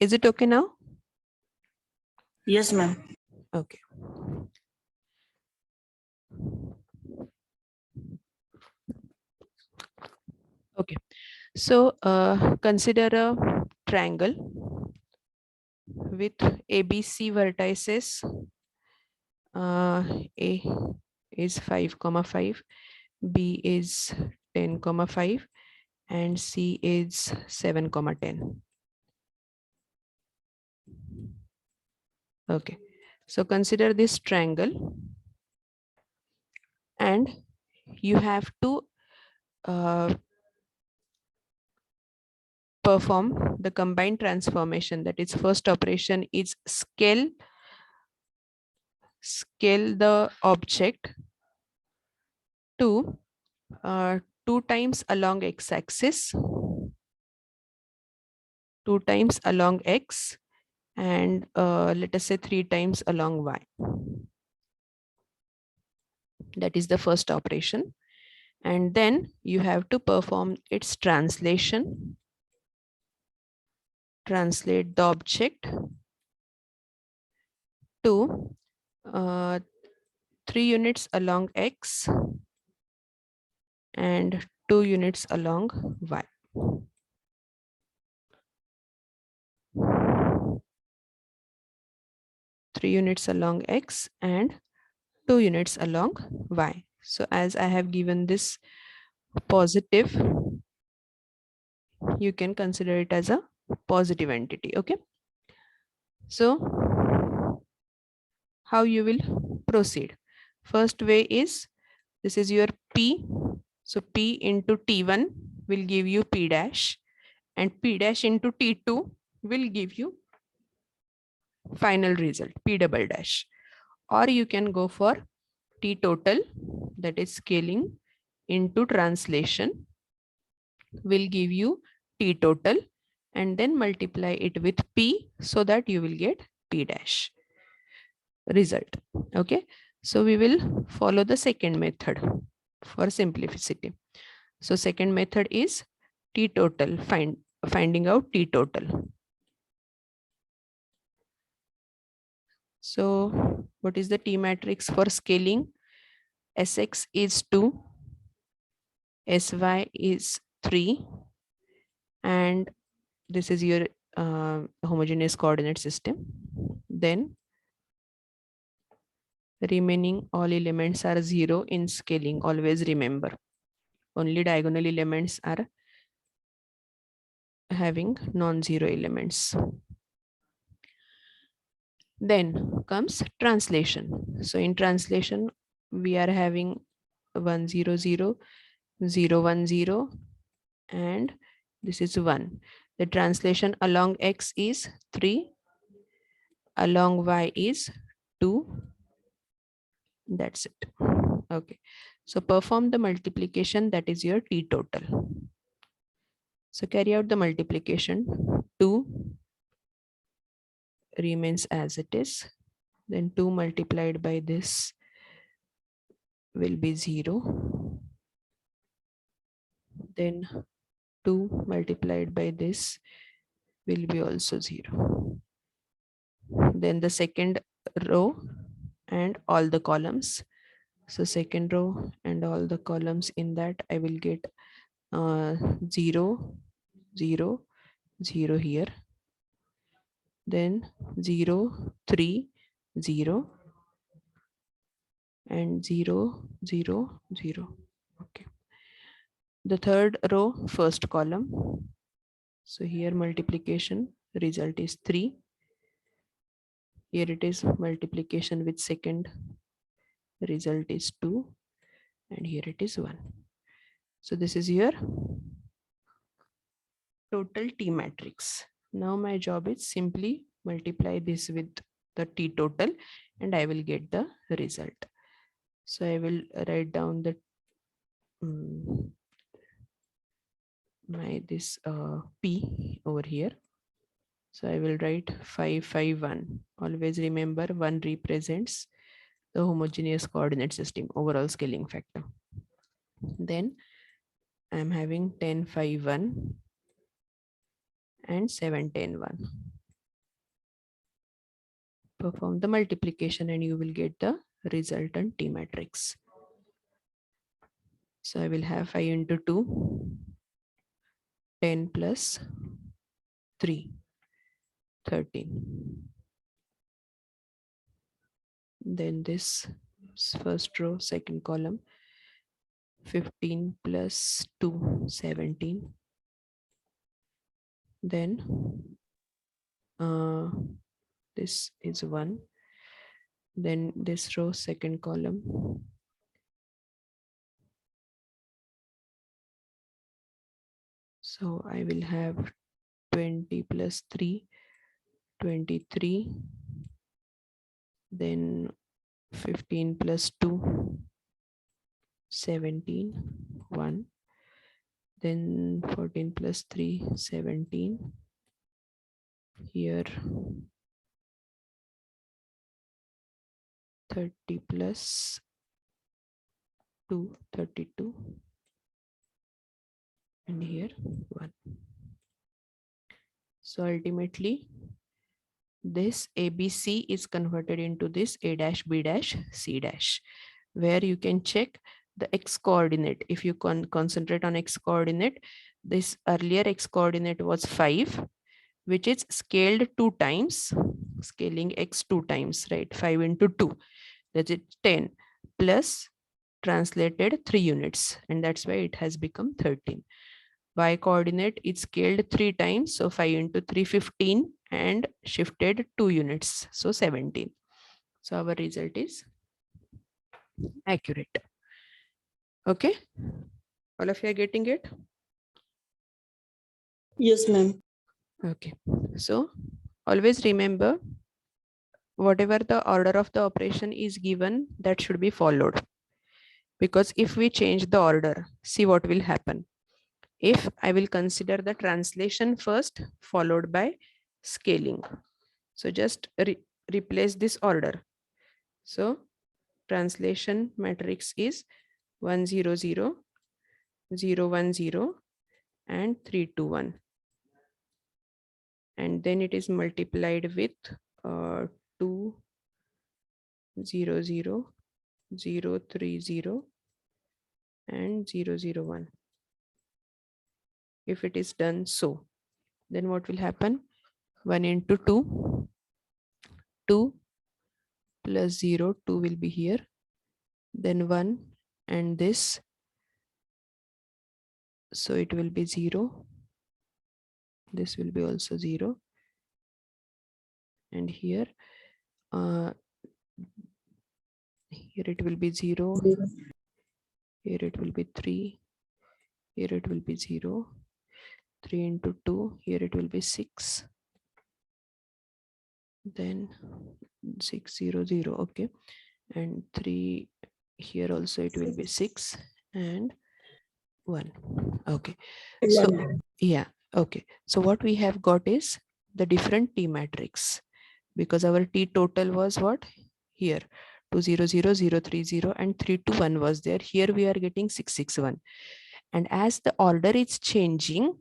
Is it okay now? Yes, ma'am. Okay. Okay. So consider a triangle with ABC vertices. A is 5,5, B is 10,5, and C is 7,10. Okay, so consider this triangle and you have to perform the combined transformation. That is, first operation is scale the object to 2 times along x-axis, 2 times along x, and let us say 3 times along y. That is the first operation. And then you have to perform its translation. Translate the object to 3 units along x and 2 units along y. 3 units along x and 2 units along y. So as I have given this positive, you can consider it as a positive entity. Okay. So how you will proceed? First way is, this is your P. So P into T1 will give you P dash, and P dash into T2 will give you final result, P double dash. Or you can go for T total, that is scaling into translation, will give you T total, and then multiply it with P so that you will get P dash result. Okay. So we will follow the second method for simplicity. So second method is T total, finding out T total. So what is the T matrix for scaling? Sx is 2, Sy is 3, and this is your homogeneous coordinate system. Then remaining all elements are 0 in scaling. Always remember, only diagonal elements are having non-zero elements. Then comes translation. So in translation, we are having 1 0 0, 0 1 0, and this is 1. The translation along x is 3, along y is 2. That's it. Okay. So perform the multiplication, that is your T total. So carry out the multiplication. 2 remains as it is. Then 2 multiplied by this will be 0. Then 2 multiplied by this will be also 0. Then the second row and all the columns. So second row and all the columns in that, I will get 0, 0, 0 here. Then 0, 3, 0, and 0, 0, 0. Okay. The third row, first column. So here multiplication result is 3. Here it is multiplication with second, result is 2, and here it is 1. So this is your total T matrix. Now my job is simply multiply this with the T total and I will get the result. So I will write down the this P over here. So I will write 5 5 1. Always remember 1 represents the homogeneous coordinate system overall scaling factor. Then I am having 10 5 1 and 7 10 1. Perform the multiplication and you will get the resultant T matrix. So I will have 5 into 2, 10 plus 3, 13. Then this first row, second column, 15 plus 2, 17. Then this is 1. Then this row, second column, so I will have 20 plus 3, 23. Then 15 plus 2, 17, 1. Then 14 plus 3, 17. Here 30 plus 2, 32. And here 1. So ultimately, this ABC is converted into this A dash B dash C dash, where you can check the x coordinate. If you concentrate on x coordinate, this earlier x coordinate was 5, which is scaled 2 times, scaling x 2 times, right? 5 into 2, that's it, 10, plus translated 3 units, and that's why it has become 13. Y coordinate is scaled 3 times, so 5 into 3, 15, and shifted 2 units, so 17. So our result is accurate. Okay, all of you are getting it? Yes, ma'am. Okay, so always remember, whatever the order of the operation is given, that should be followed. Because if we change the order, see what will happen. If I will consider the translation first, followed by scaling. So just replace this order. So translation matrix is 1 0 0 0 1 0 and 3 2 1, and then it is multiplied with 2 0 0 0 3 0 and 0 0 1. If it is done so, then what will happen? 1 into 2, 2 plus 0, 2 will be here, then 1 and this, so it will be 0, this will be also 0, and here here it will be 0, here it will be 3, here it will be 0, 3 into 2, here it will be 6, then 6 0 0, okay, and 3, here also it will be 6 and 1, okay. So yeah, okay, so what we have got is the different T matrix, because our T total was what? Here 2 0 0 0 3 0 and 3 2 1 was there. Here we are getting 6 6 1, and as the order is changing,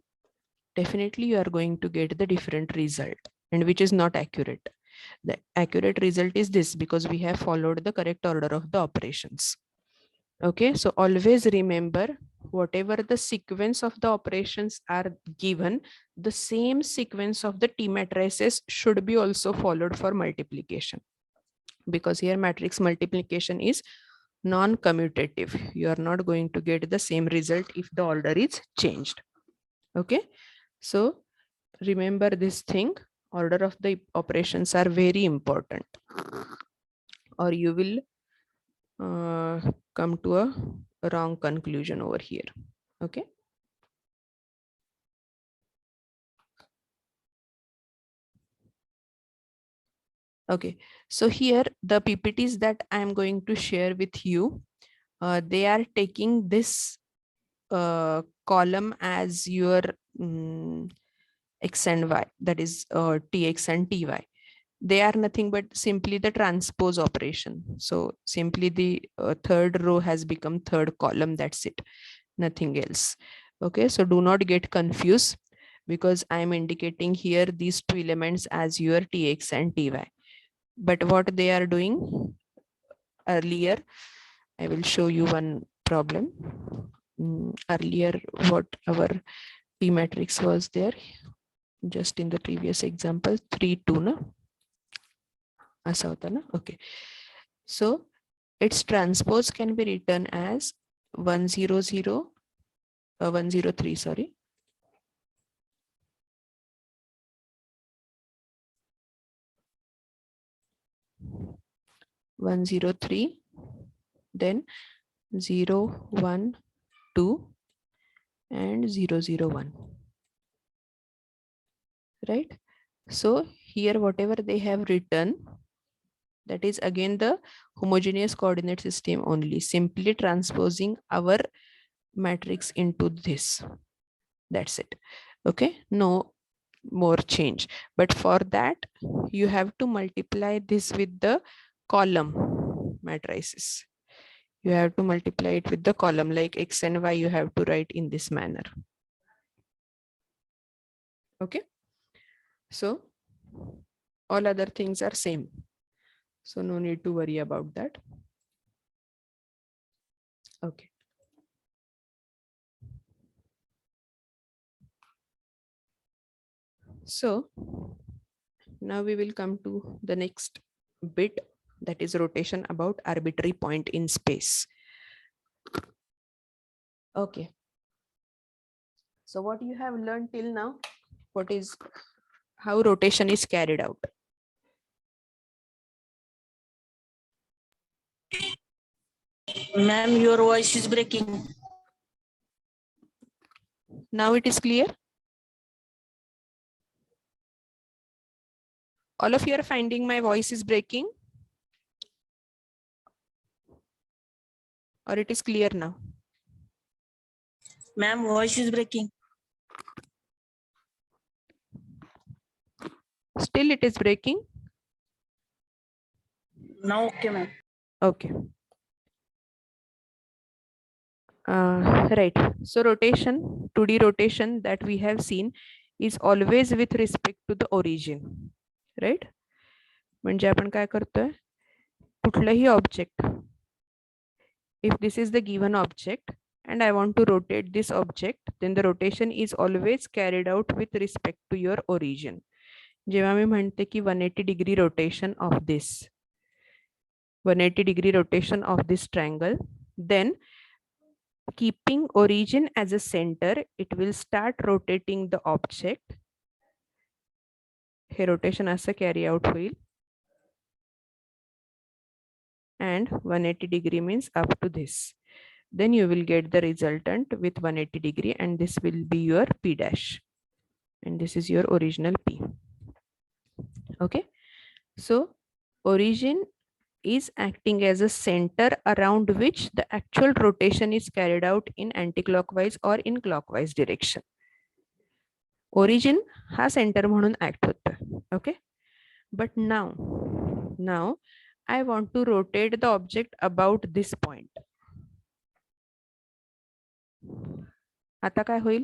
definitely you are going to get the different result, and which is not accurate. The accurate result is this, because we have followed the correct order of the operations. Okay, so always remember, whatever the sequence of the operations are given, the same sequence of the T matrices should be also followed for multiplication, because here matrix multiplication is non-commutative. You are not going to get the same result if the order is changed. Okay, so remember this thing, order of the operations are very important, or you will come to a wrong conclusion over here. Okay. Okay, so here the PPTs that I am going to share with you, they are taking this column as your x and y, that is tx and ty. They are nothing but simply the transpose operation. So simply the third row has become third column, that's it, nothing else. Okay, so do not get confused, because I am indicating here these two elements as your tx and ty. But what they are doing earlier, I will show you one problem. Earlier, what our T matrix was there, just in the previous example, 3 2 na? Asa hota na? Okay, so its transpose can be written as 1 0 0 1 0 3, sorry, 1 0 3, then 0 1 2 and 0 0 1, right? So here whatever they have written, that is again the homogeneous coordinate system only, simply transposing our matrix into this, that's it. Okay, no more change. But for that you have to multiply this with the column matrices. You have to multiply it with the column, like x and y you have to write in this manner. Okay, so all other things are same, so no need to worry about that. Okay. So now we will come to the next bit, that is rotation about arbitrary point in space. Okay. So what you have learned till now, what is how rotation is carried out? Ma'am, your voice is breaking. Now it is clear? All of you are finding my voice is breaking? Or it is clear now? Ma'am, voice is breaking. Still it is breaking? Now, okay, ma'am. Okay. Right. So rotation, 2D rotation that we have seen is always with respect to the origin. Right? म्हणजे आपण काय करतोय? कुठलंही object. If this is the given object and I want to rotate this object, then the rotation is always carried out with respect to your origin. जेव्हा मी म्हणते की 180 degree rotation of this, 180 degree rotation of this triangle, then keeping origin as a center, it will start rotating the object. Hey rotation असं carry out होईल. And 180 degree means up to this. Then you will get the resultant with 180 degree and this will be your P dash. And this is your original P. Okay. So origin is acting as a center around which the actual rotation is carried out in anticlockwise or in clockwise direction. Origin ha center म्हणून act होता. Okay. But now I want to rotate the object about this point. आता काय होईल?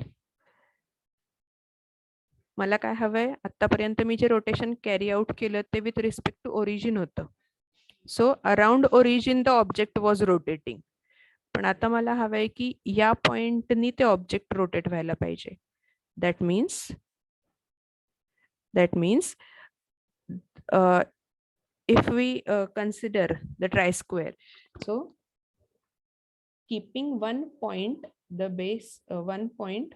मला काय हवंय? आतापर्यंत मी जे rotation carry out केलं ते विथ रिस्पेक्ट टू ओरिजिन होतं. So around origin the object was rotating. पण आता मला हवंय की या पॉइंटनी ते ऑब्जेक्ट रोटेट व्हायला पाहिजे. That means if we consider the tri-square, so keeping one point, the base one point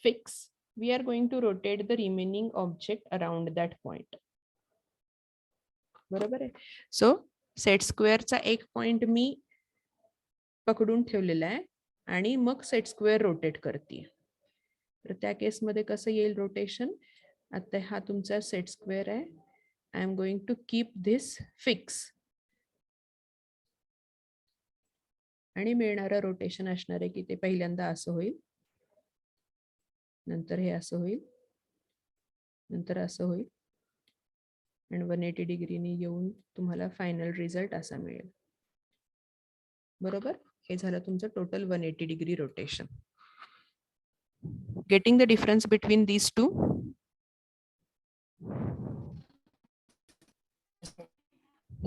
fix, we are going to rotate the remaining object around that point. बरोबर आहे. सो सेट स्क्वेअरचा एक पॉइंट मी पकडून ठेवलेला आहे आणि मग set square rotate करते. तर त्या केसमध्ये कसं येईल रोटेशन? आता हा तुमचा सेट स्क्वेअर आहे. I am going to keep this fix आणि मिळणारं रोटेशन असणार आहे की ते पहिल्यांदा असं होईल, नंतर हे असं होईल, नंतर असं होईल आणि 180 डिग्रीने येऊन तुम्हाला फायनल रिझल्ट असा मिळेल. बरोबर? हे झालं तुमचं total 180 degree rotation. Getting the difference between these two?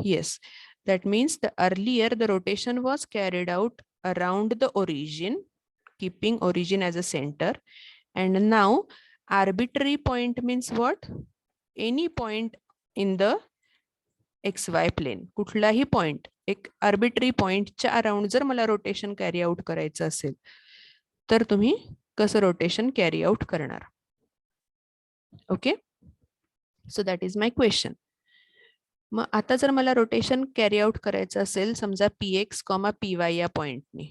Yes, that means the earlier the rotation was carried out around the origin, keeping origin as a center, and now arbitrary point means what? Any point in the XY plane. कुठलाही point, एक arbitrary point च्या around जर मला rotation carry out करायचं असेल तर तुम्ही कसं rotation carry out करणार? Okay, so that is my question. मग आता जर मला रोटेशन कॅरी आउट करायचं असेल समजा px, py या पॉइंटनी,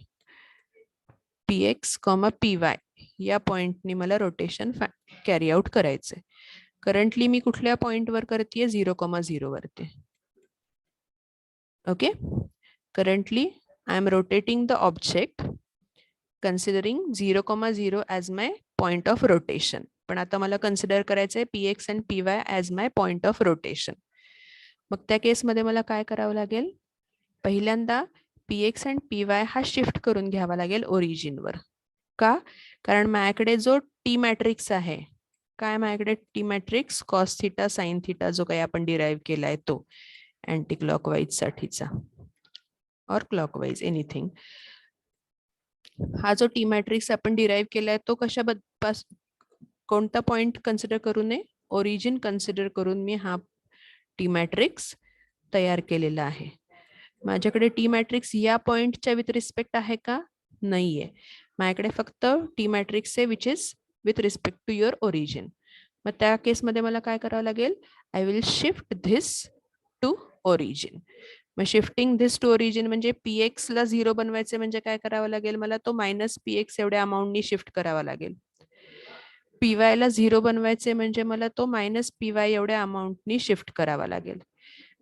px, py या पॉइंटनी मला रोटेशन कॅरी आउट करायचंय. करंटली मी कुठल्या पॉइंटवर करतेय? 0,0 वरती. Okay. Currently I am rotating the object considering 0,0 as my point of rotation. पण आता मला कन्सिडर करायचंय px and py as my point of rotation. मग त्या केसमध्ये मला काय करावं लागेल? पहिल्यांदा px and py हा शिफ्ट करून घ्यावा लागेल ओरिजिनवर. का? कारण माझ्याकडे जो टी मॅट्रिक्स आहे, काय माझ्याकडे T matrix cos theta sine theta जो काही आपण डिराईव्ह केलाय तो अँटी क्लॉकवाईज साठीचा और क्लॉकवाईज एनिथिंग. हा जो टी मॅट्रिक्स आपण डिराईव्ह केलाय तो कोणता पॉइंट कन्सिडर करू नये, ओरिजिन कन्सिडर करून मी हा टी मॅट्रिक्स तयार केलेला आहे. माझ्याकडे टी मॅट्रिक्स या पॉइंटच्या विथ रिस्पेक्ट आहे का? नाहीये. माझ्याकडे फक्त टी मॅट्रिक्स आहे which is with respect to your origin. मग त्या केसमध्ये मला काय करावं लागेल? I will shift this to origin. मग शिफ्टिंग धिस टू ओरिजिन म्हणजे px ला 0 बनवायचे म्हणजे काय करावं लागेल? मला तो मायनस px एवढ्या अमाऊंटनी शिफ्ट करावा लागेल. py ला 0 बनवायचे म्हणजे मला तो मायनस py एवढ्या अमाऊंटनी शिफ्ट करावा लागेल.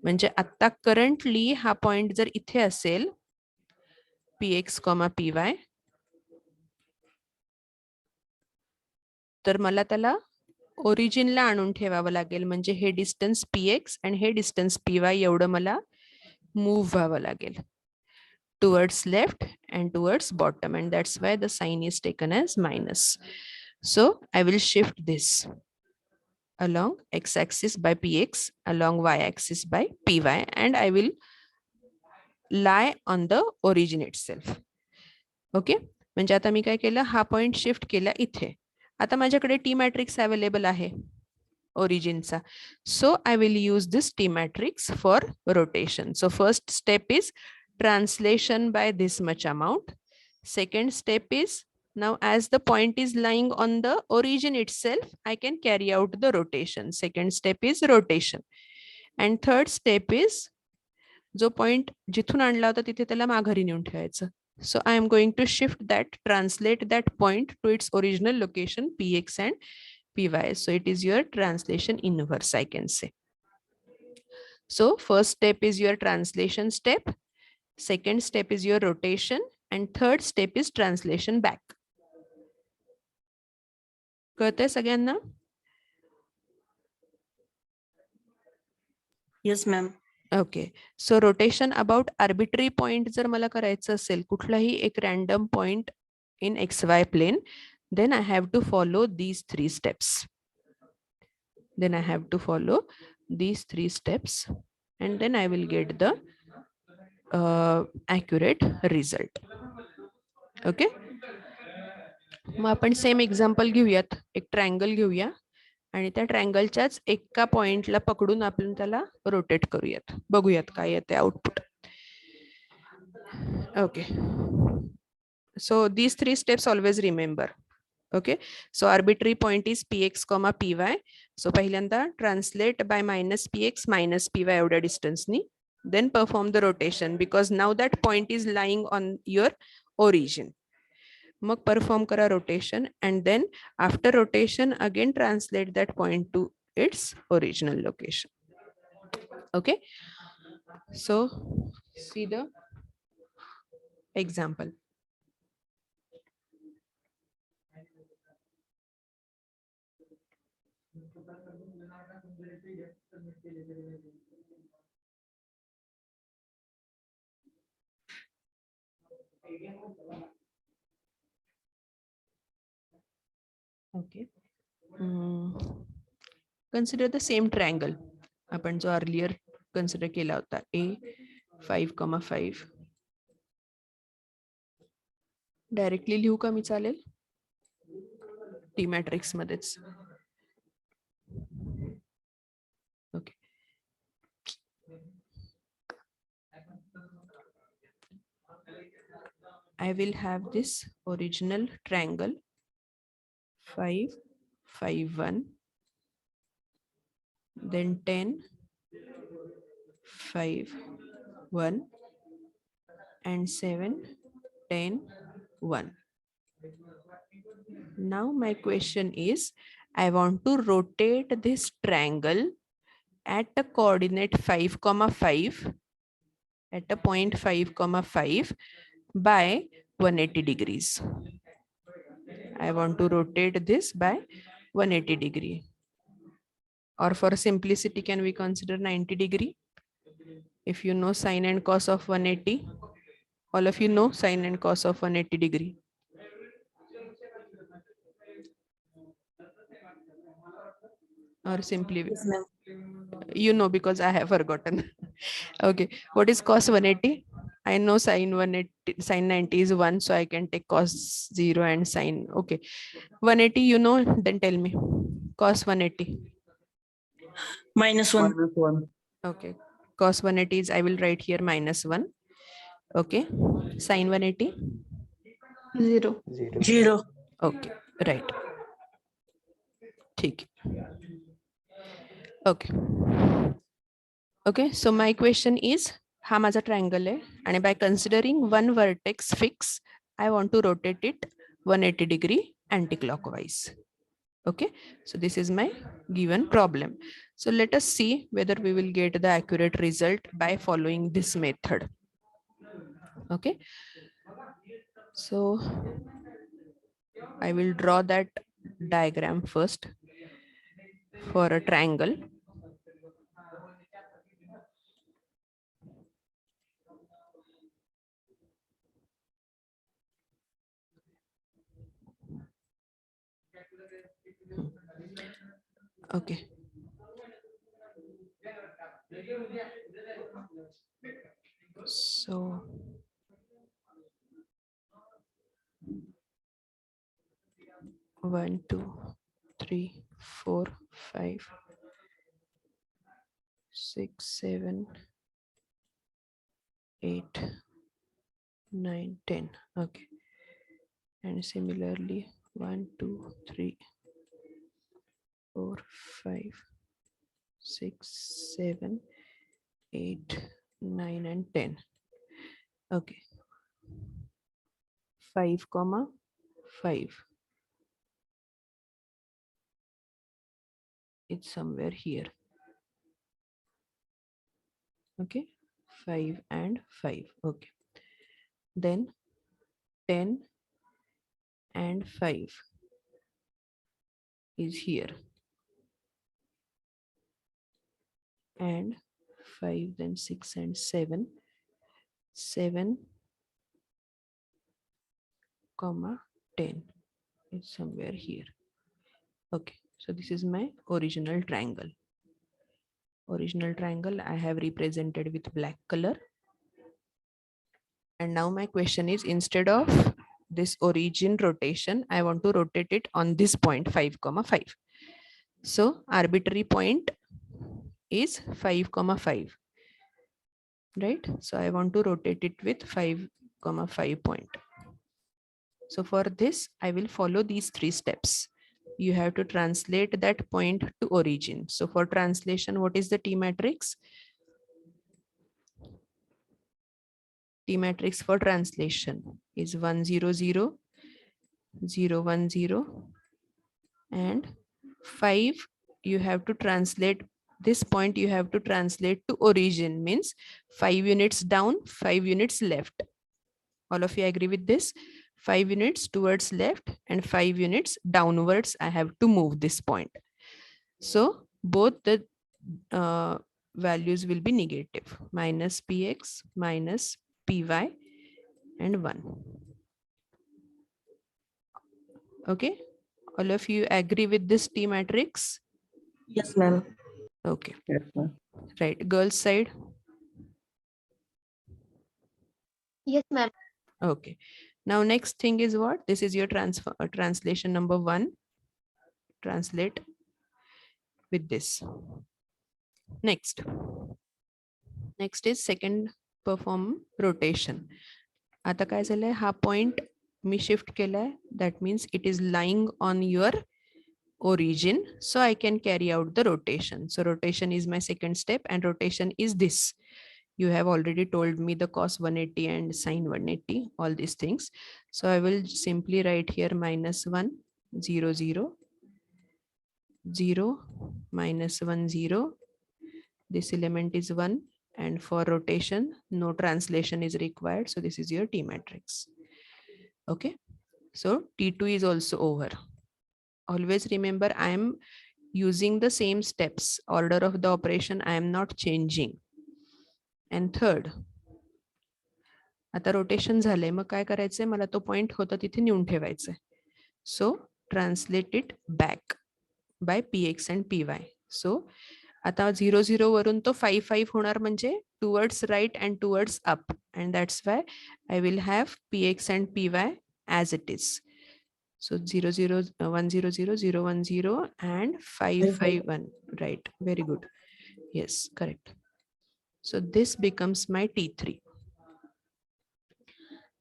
म्हणजे आता करंटली हा पॉइंट जर इथे असेल px, py, तर मला त्याला ओरिजिनला आणून ठेवावं लागेल. म्हणजे हे डिस्टन्स px आणि हे डिस्टन्स py एवढं मला मूव्ह व्हावं लागेल towards left and towards bottom, and that's why the sign is taken as minus. So I will shift this along x-axis by px, along y-axis by py, and I will lie on the origin itself. Okay, म्हणजे आता मी काय केलं, हा point shift केला इथे. आता माझ्याकडे T matrix available आहे ओरिजिनचा. So I will use this T matrix for rotation. So first step is translation by this much amount. Second step is, now as the point is lying on the origin itself, I can carry out the rotation. Second step is rotation. And third step is, जो point जिथून आणला होता तिथे त्याला माघारी नेऊन ठेवायचं. So I am going to shift that, translate that point to its original location px and py. So it is your translation inverse, I can say. So first step is your translation step. Second step is your rotation. And third step is translation back. कळतंय सगळ्यांना? Yes, ma'am. Okay. So rotation about arbitrary point जर मला करायचं असेल, कुठलाही एक random point in XY plane, then I have to follow these 3 steps. Then I have to follow these 3 steps and then I will get the accurate result. Okay. मग आपण same example घेऊयात. एक triangle घेऊया आणि त्या ट्रायंगलच्याच एका पॉइंटला पकडून आपण त्याला रोटेट करूयात. बघूयात काय येते output. Okay. So these 3 steps always remember. Okay. So arbitrary point is px, py. सो पहिल्यांदा translate bye minus px minus py एवढ्या डिस्टन्सनी. Then perform the rotation because now that point is lying on your origin. Mug perform करा rotation and then after rotation again translate that point to its original location. Okay. So see the example. Okay. Consider the same triangle. आपण जो earlier consider केला होता A 5,5. Directly लिहू का मी? चालेल T matrix मध्येच. Okay. I will have this original triangle 5, 5, 1, then 10, 5, 1, and 7, 10, 1. Now my question is, I want to rotate this triangle at a coordinate 5, 5, at a point 5, 5 by 180 degrees. I want to rotate this by 180 degree. Or for simplicity, can we consider 90 degree? If you know sine and cos of 180, all of you know sine and cos of 180 degree. Or simply, Yes, ma'am. you know because I have forgotten. Okay, what is cos 180? I know sine 180, sine 90 is 1, so I can take cos 0 and sine. Okay. 180, you know, then tell me. Cos 180. -1. -1. Okay. Cos 180 is, I will write here -1. Okay. Sine 180. 0. 0. 0. Okay. Right. ठीक. Okay. Okay. So my question is, हा माझा triangle आहे आणि by considering one vertex fix, I want to rotate it 180 degree anti-clockwise. Okay. So this is my given problem. So let us see whether we will get the accurate result by following this method. Okay. So I will draw that diagram first for a triangle. Okay. So 1, 2, 3, 4, 5, 6, 7, 8, 9, 10. Okay. And similarly 1, 2, 3, 4, 5, 6, 7, 8, 9 and 10. Okay. 5, 5. It's somewhere here. Okay. 5 and 5. Okay. Then 10 and 5 is here. And 5, then 6 and 7. 7, 10 is somewhere here. Okay, so this is my original triangle. Original triangle I have represented with black color. And now my question is, instead of this origin rotation, I want to rotate it on this point 5, 5. So arbitrary point is 5, 5. Right? So I want to rotate it with 5, 5 point. So for this, I will follow these 3 steps. You have to translate that point to origin. So for translation, what is the T matrix? T matrix for translation is 1, 0, 0, 0, 1, 0, and 5. You have to translate this point, you have to translate to origin, means 5 units down, 5 units left. All of you agree with this? 5 units towards left and 5 units downwards. I have to move this point. So both the values will be negative, minus px minus py and 1. Okay. All of you agree with this T matrix? Yes, ma'am. Okay. Yes, ma'am. Right. Girls side. Yes, ma'am. Okay. Now next thing is what? This is your translation number 1. Translate with this. Next is second perform rotation. आता काय झालंय, हा point मी shift केलाय, that means it is lying on your origin, so I can carry out the rotation. So rotation is my second step, and rotation is this. You have already told me the cos 180 and sin 180, all these things. So I will simply write here -1, 0, 0, 0, -1, 0. This element is 1, and for rotation, no translation is required. So this is your T matrix. Okay. So T2 is also over. Always remember, I am using the same steps. Order of the operation, I am not changing. And third, आता rotation झालंय, मग काय करायचंय, मला तो point होता तिथे नेऊन ठेवायचंय. So translate it back by px and py. So आता 0 0 वरून तो 5 5 होणार म्हणजे towards right and towards up, and that's why I will have px and py as it is. So 0 0 1 0 0 0 1 0 and 5 5 1. Right. Very good. Yes, correct. So this becomes my T3.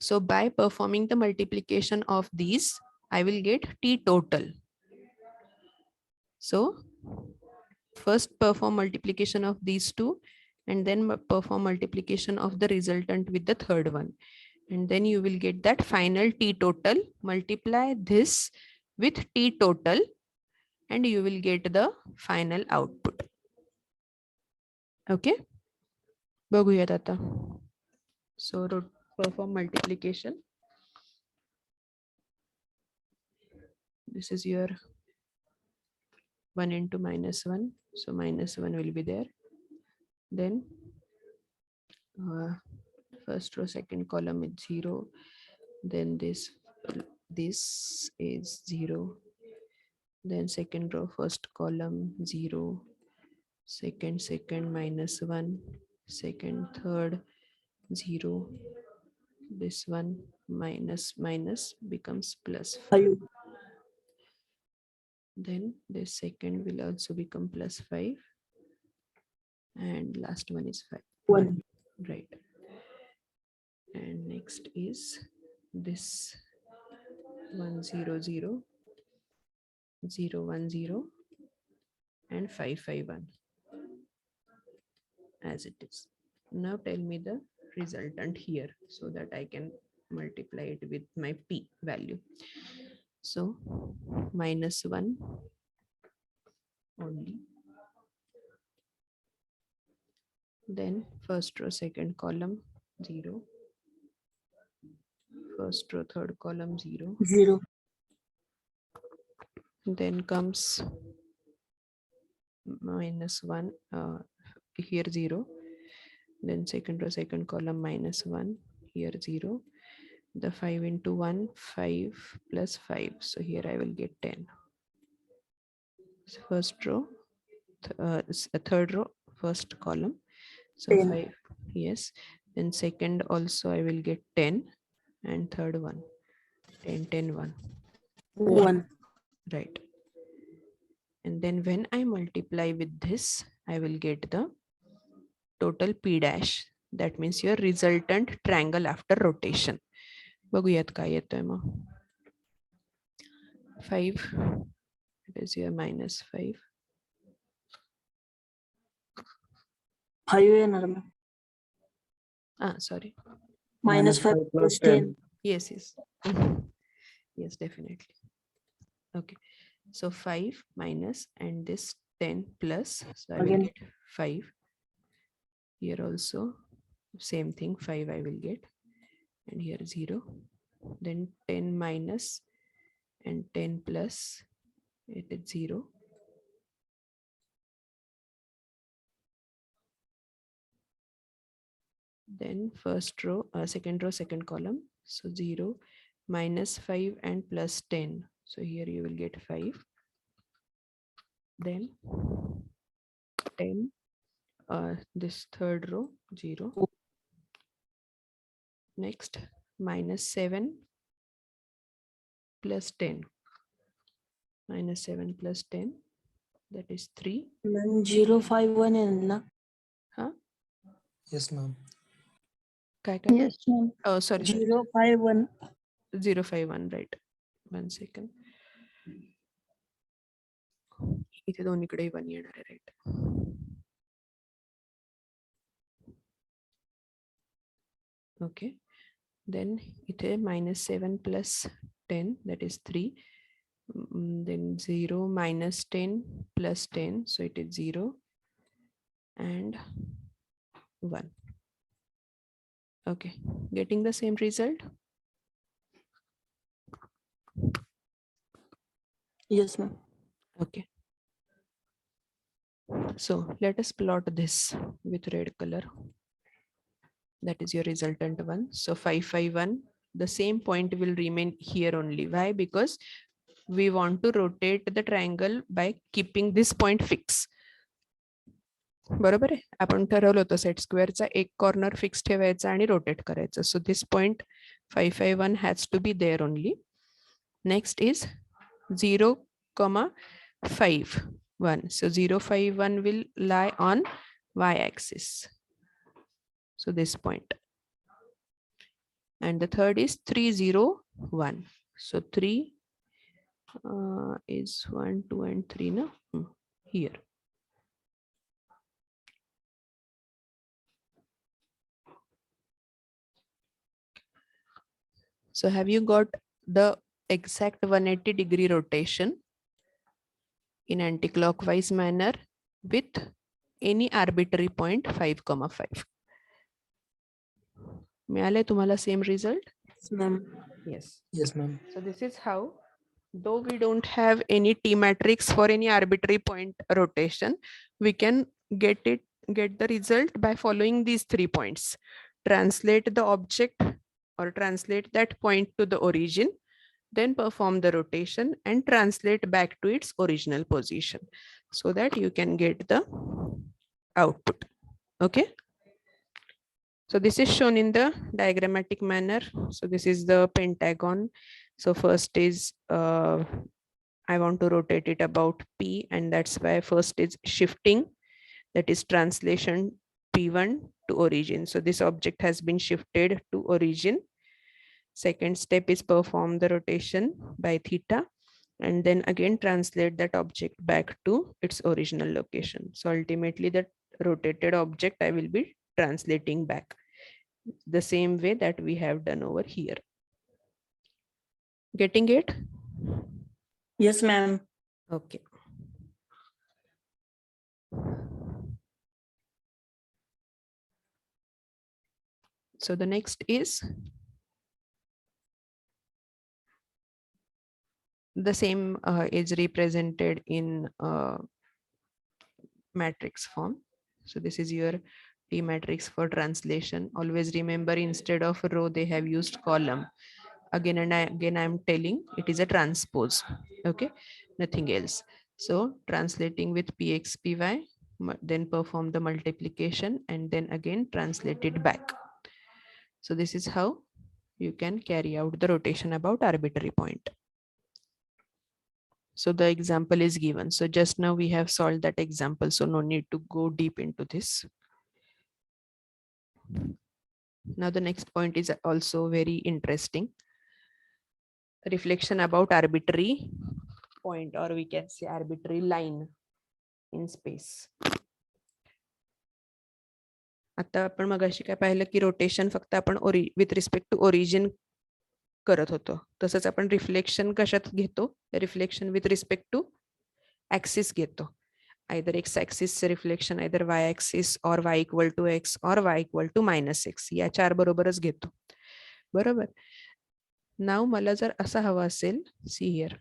So by performing the multiplication of these, I will get T total. So first perform multiplication of these two and then perform multiplication of the resultant with the third one. And then you will get that final T total. Multiply this with T total and you will get the final output. Okay. बघूयात आता. So perform multiplication. This is your 1 into -1. So -1 will be there. Then first row, second column is 0. Then this is 0. Then second row, first column 0. Second -1. Second, third 0. This one minus becomes +5. Then this second will also become +5. And last one is 5. 1. Right. And next is this 1 0 0 0 1 0 and 5 5 1 as it is. Now tell me the resultant here so that I can multiply it with my p value. So -1 only. Then first row, second column 0. First row, third column 0. 0. Then comes -1 here 0. Then second row, second column -1 here 0. The 5 into 1, 5 plus 5. So here I will get 10. First row, third row, first column. So 10. 5. Yes. Then second also I will get 10 and third one 10 10 1. 1. Right. And then when I multiply with this, I will get the total p dash. That means your resultant triangle after rotation. बघूयात काय येतोय मग. 5. It is your -5. 5 येणार ma'am. Sorry. -5 plus 10. Yes, yes. Yes, definitely. Okay. So 5 minus and this 10 plus. So I will Again. get 5. Here also same thing, 5 I will get. And here 0. Then 10 minus and 10 plus. It is 0. Then first row, second row, second column. So 0 minus 5 and plus 10. So here you will get 5. Then 10, this third row 0. Next -7 plus 10. -7 plus 10, that is 3. 0 5 1 येणार ना. Huh? Yes, ma'am. Yes. ma'am. Oh, sorry. 0 5 1. 0 5 1, right. 1 second. इथे दोन्हीकडे 1 येणार आहे, right. Okay. Then इथे -7 plus 10, that is 3. Then 0 minus 10 plus 10, so it is 0 and 1. Okay, getting the same result? Yes, ma'am. Okay. So let us plot this with red color. That is your resultant one. So 5 5 1, the same point will remain here only. Why? Because we want to rotate the triangle by keeping this point fixed. बरोबर आहे. आपण ठरवलं होतं set स्क्वेअरचा एक corner fix ठेवायचा आणि rotate करायचं. So this point 551 has to be there only. Next is 0,51. So 051 will lie on y-axis. So this point. And the third is 301. So 3 is 1, 2, and 3 no? Here. So have you got the exact 180-degree rotation in anti-clockwise manner with any arbitrary point 5,5? मिळाले तुम्हाला same result? Yes, ma'am. Yes. Yes, ma'am. So this is how, though we don't have any T matrix for any arbitrary point rotation, we can get the result by following these 3 points. Translate the object or translate that point to the origin, then perform the rotation and translate back to its original position so that you can get the output. Okay. So this is shown in the diagrammatic manner. So this is the pentagon. So first is I want to rotate it about P, and that's why first is shifting, that is translation P1 to origin. So this object has been shifted to origin. Second step is perform the rotation by theta, and then again translate that object back to its original location. So ultimately that rotated object I will be translating back the same way that we have done over here. Getting it? Yes, ma'am. Okay. So the next is the same is represented in matrix form. So this is your T matrix for translation. Always remember, instead of row they have used column. Again and again I'm telling it is a transpose. Okay, nothing else. So translating with px py, then perform the multiplication and then again translate it back. So this is how you can carry out the rotation about arbitrary point. So the example is given. So just now we have solved that example, so no need to go deep into this. Now the next point is also very interesting. Reflection about arbitrary point, or we can say arbitrary line in space. आता आपण मगाशी काय पाहिलं की rotation फक्त आपण with respect to origin करत होतो, तसंच आपण रिफ्लेक्शन कशात घेतो, reflection with respect to axis घेतो. either x axis reflection, either y axis or y equal to x or y equal to -x, या 4 बरोबरच घेतो. बरोबर. नाव मला जर असा हवा असेल, see here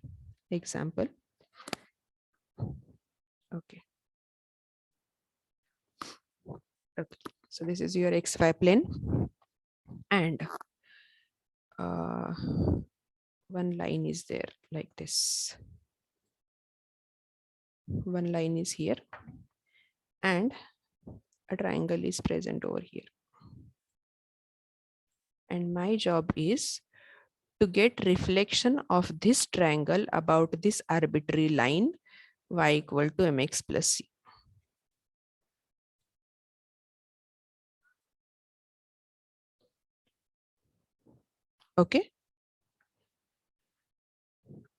example. Okay. Okay. So this is your xy plane, and one line is there like this. One line is here, and a triangle is present over here. And my job is to get reflection of this triangle about this arbitrary line y equal to mx plus c. Okay.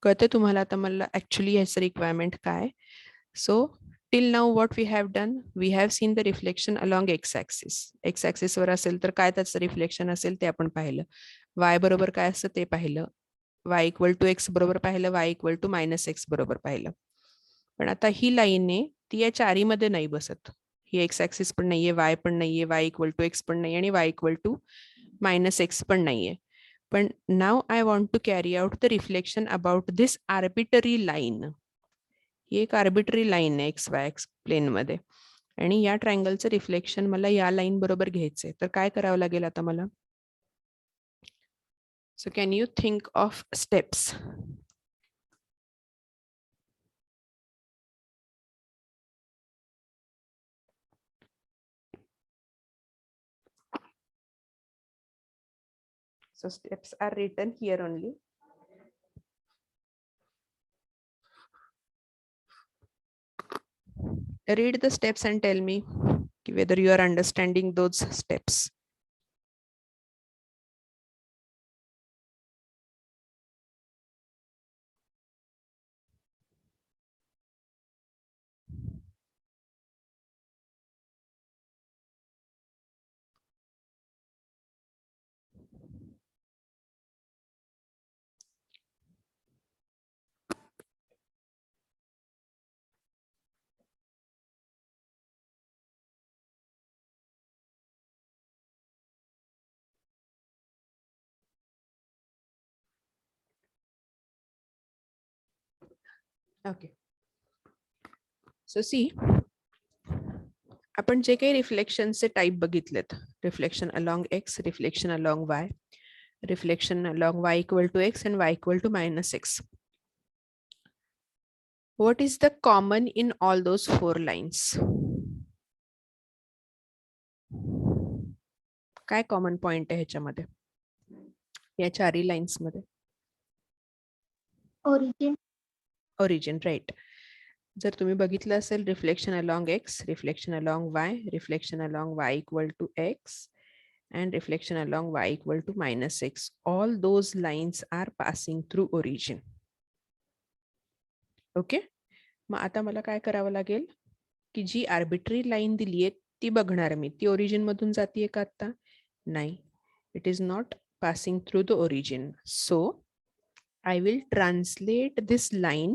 कळते तुम्हाला आता मला actually याचं requirement काय. So till now what we have done, we have seen the reflection along X axis. X axis वर असेल तर काय त्याचं रिफ्लेक्शन असेल ते आपण पाहिलं. वाय बरोबर काय असतं ते पाहिलं. वाय इक्वल टू एक्स बरोबर पाहिलं, वाय इक्वल टू -x बरोबर पाहिलं. पण आता ही लाईन आहे ती या चारीमध्ये नाही बसत. ही एक्स ऍक्सिस पण नाहीये, वाय पण नाहीये, वाय इक्वल टू एक्स पण नाही आणि वाय इक्वल टू -x पण नाहीये. पण now I want to carry out the reflection about this arbitrary line. ही एक आर्बिटरी लाईन आहे एक्स वाय प्लेन मध्ये, आणि या ट्रायंगलचं रिफ्लेक्शन मला या लाईन बरोबर घ्यायचंय. तर काय करावं लागेल आता मला. So can you think of steps. So steps are written here only. Read the steps and tell me whether you are understanding those steps. Okay. So see, आपण जे काही रिफ्लेक्शनचे टाइप बघितलेत, reflection along x, reflection along y, reflection along y equal to x and y equal to -x. What is the common in all those 4 lines? काय common point आहे ह्याच्यामध्ये, या चारही lines मध्ये? origin. Origin, right. जर तुम्ही बघितलं असेल, reflection along x, reflection along y, reflection along y equal to x and reflection along y equal to -x, all those lines are passing through origin. Okay. मग आता मला काय करावं लागेल की जी आर्बिट्ररी लाईन दिली आहे ती बघणार मी, ती ओरिजिन मधून जातीये का आता? नाही, it is not passing through the origin. So I will translate this line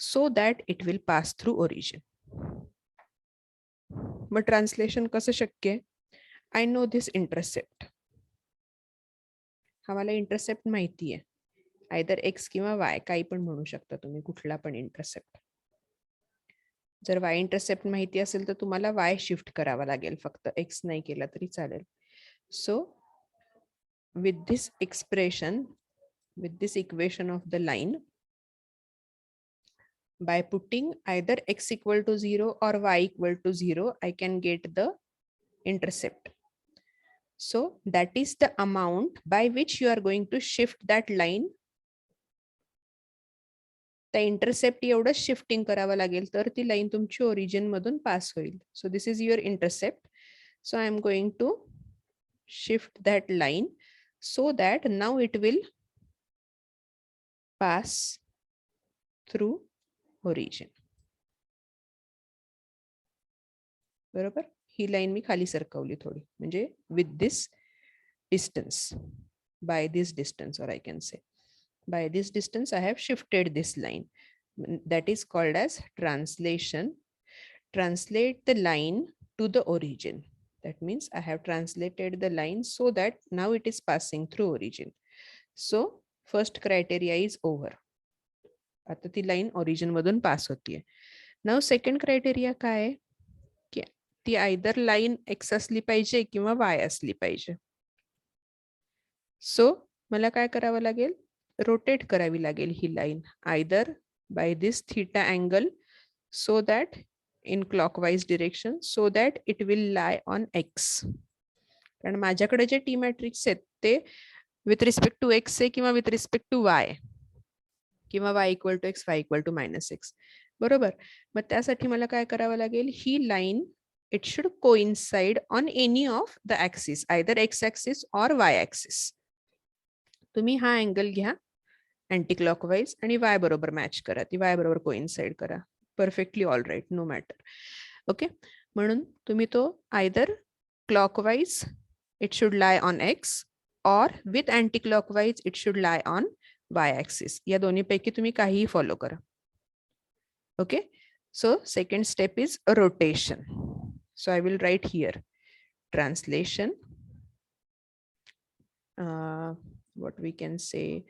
so that it will pass through origin. Mug translation कसं शक्य आहे? I know this intercept. हा मला इंटरसेप्ट माहिती आहे, आयदर x किंवा y, काही पण म्हणू शकता तुम्ही, कुठला पण इंटरसेप्ट. जर y इंटरसेप्ट माहिती असेल तर तुम्हाला y शिफ्ट करावा लागेल, फक्त x नाही केला तरी चालेल. सो with this expression, with this equation of the line, by putting either x equal to 0 or y equal to 0, I can get the intercept. So that is the amount by which you are going to shift that line. The intercept एवढं shifting करावं लागेल तर ती line तुमची origin मधून पास होईल. So this is your intercept. So I am going to shift that line so that now it will pass through origin. बरोबर, ही line मी खाली सरकवली थोडी, म्हणजे with this distance, by this distance, or I can say by this distance I have shifted this line. That is called as translation. Translate the line to the origin. That means I have translated the line so that now it is passing through origin. So first criteria is over. आता ती line origin मधून पास होतीये. Now second criteria काय आहे की ती either line x असली पाहिजे किंवा वाय असली पाहिजे. सो मला काय करावं लागेल, रोटेट करावी लागेल ही line either by this theta angle, so that in clockwise direction, so that it will lie on X. कारण माझ्याकडे जे टी मॅट्रिक्स आहेत ते विथ रिस्पेक्ट टू एक्स आहे किंवा विथ रिस्पेक्ट टू वाय, किंवा y equal to X, y equal to -x. बरोबर. मग त्यासाठी मला काय करावं लागेल, ही line it should coincide on any of the axis, either X axis or Y axis. तुम्ही हा अँगल घ्या अँटी क्लॉकवाईज आणि y बरोबर मॅच करा, ती y बरोबर कोइन्साइड करा, perfectly all right, no matter. Okay. म्हणून तुम्ही तो either clockwise it should lie on X और with anti clockwise it should lie on y axis. या दोन्ही पैकी तुम्ही काहीही फॉलो करा. Okay. So second step is rotation. So I will write here translation, what we can say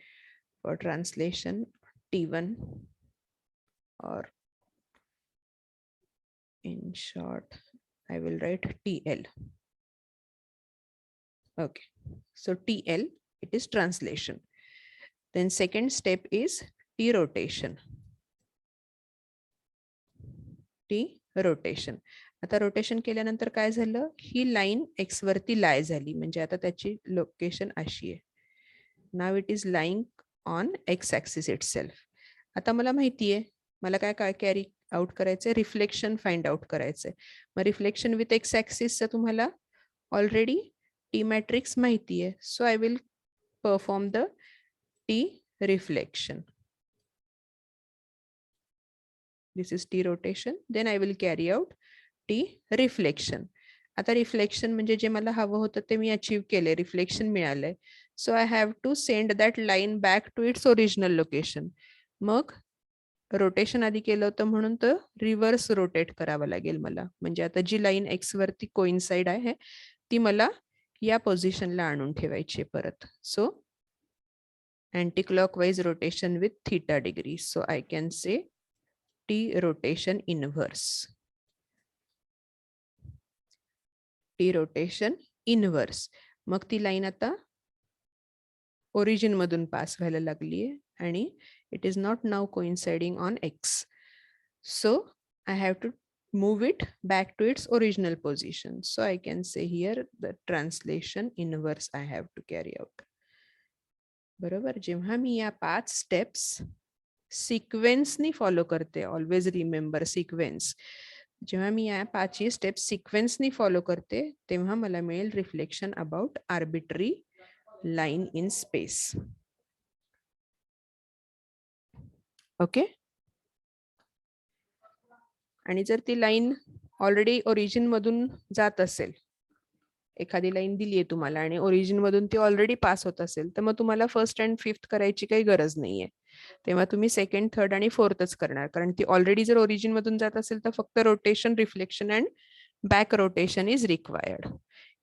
for translation, T1, or in short I will write TL. Okay, so TL, it is translation. Then second step is T rotation. T rotation. आता rotation केल्यानंतर काय झालं, ही line X वरती लाय झाली, म्हणजे आता त्याची लोकेशन अशी आहे. Now it is lying on x axis itself. आता मला माहिती आहे मला काय काय कॅरी आउट करायचंय, रिफ्लेक्शन फाइंड आउट करायचंय. मग रिफ्लेक्शन विथ एक्स ऍक्सिसचं तुम्हाला ऑलरेडी टी मॅट्रिक्स माहिती आहे. So I will perform the T reflection. This is T rotation. Then I will carry out T reflection. आता रिफ्लेक्शन म्हणजे जे मला हवं होतं ते मी अचीव केले, रिफ्लेक्शन मिळालंय. So I have to send that line back to its original location. मग rotation आधी केलं होतं म्हणून तर रिव्हर्स रोटेट करावं लागेल मला. म्हणजे आता जी लाईन एक्स वरती कोइन्साइड आहे ती मला या पोझिशनला आणून ठेवायची परत. So anti clockwise rotation with theta degree. So I can say T rotation inverse. T rotation inverse. मग ती लाईन आता ओरिजिन मधून पास व्हायला लागली आहे आणि it is not now coinciding on X. So I have to move it back to its original position. So I can say here the translation inverse I have to carry out. बरोबर. जेव्हा मी या 5 steps सिक्वेन्सनी follow करते, always remember sequence. जेव्हा मी या 5 steps सिक्वेन्सनी फॉलो करते तेव्हा मला मिळेल reflection about arbitrary line in space. Okay. आणि जर ती लाईन ऑलरेडी ओरिजिन मधून जात असेल, एखादी लाईन दिली आहे तुम्हाला आणि ओरिजिन मधून ती ऑलरेडी पास होत असेल तर मग तुम्हाला फर्स्ट अँड फिफ्थ करायची काही गरज नाहीये. तेव्हा तुम्ही सेकंड, थर्ड आणि फोर्थच करणार, कारण ती ऑलरेडी जर ओरिजिन मधून जात असेल तर फक्त rotation, reflection and back rotation is required.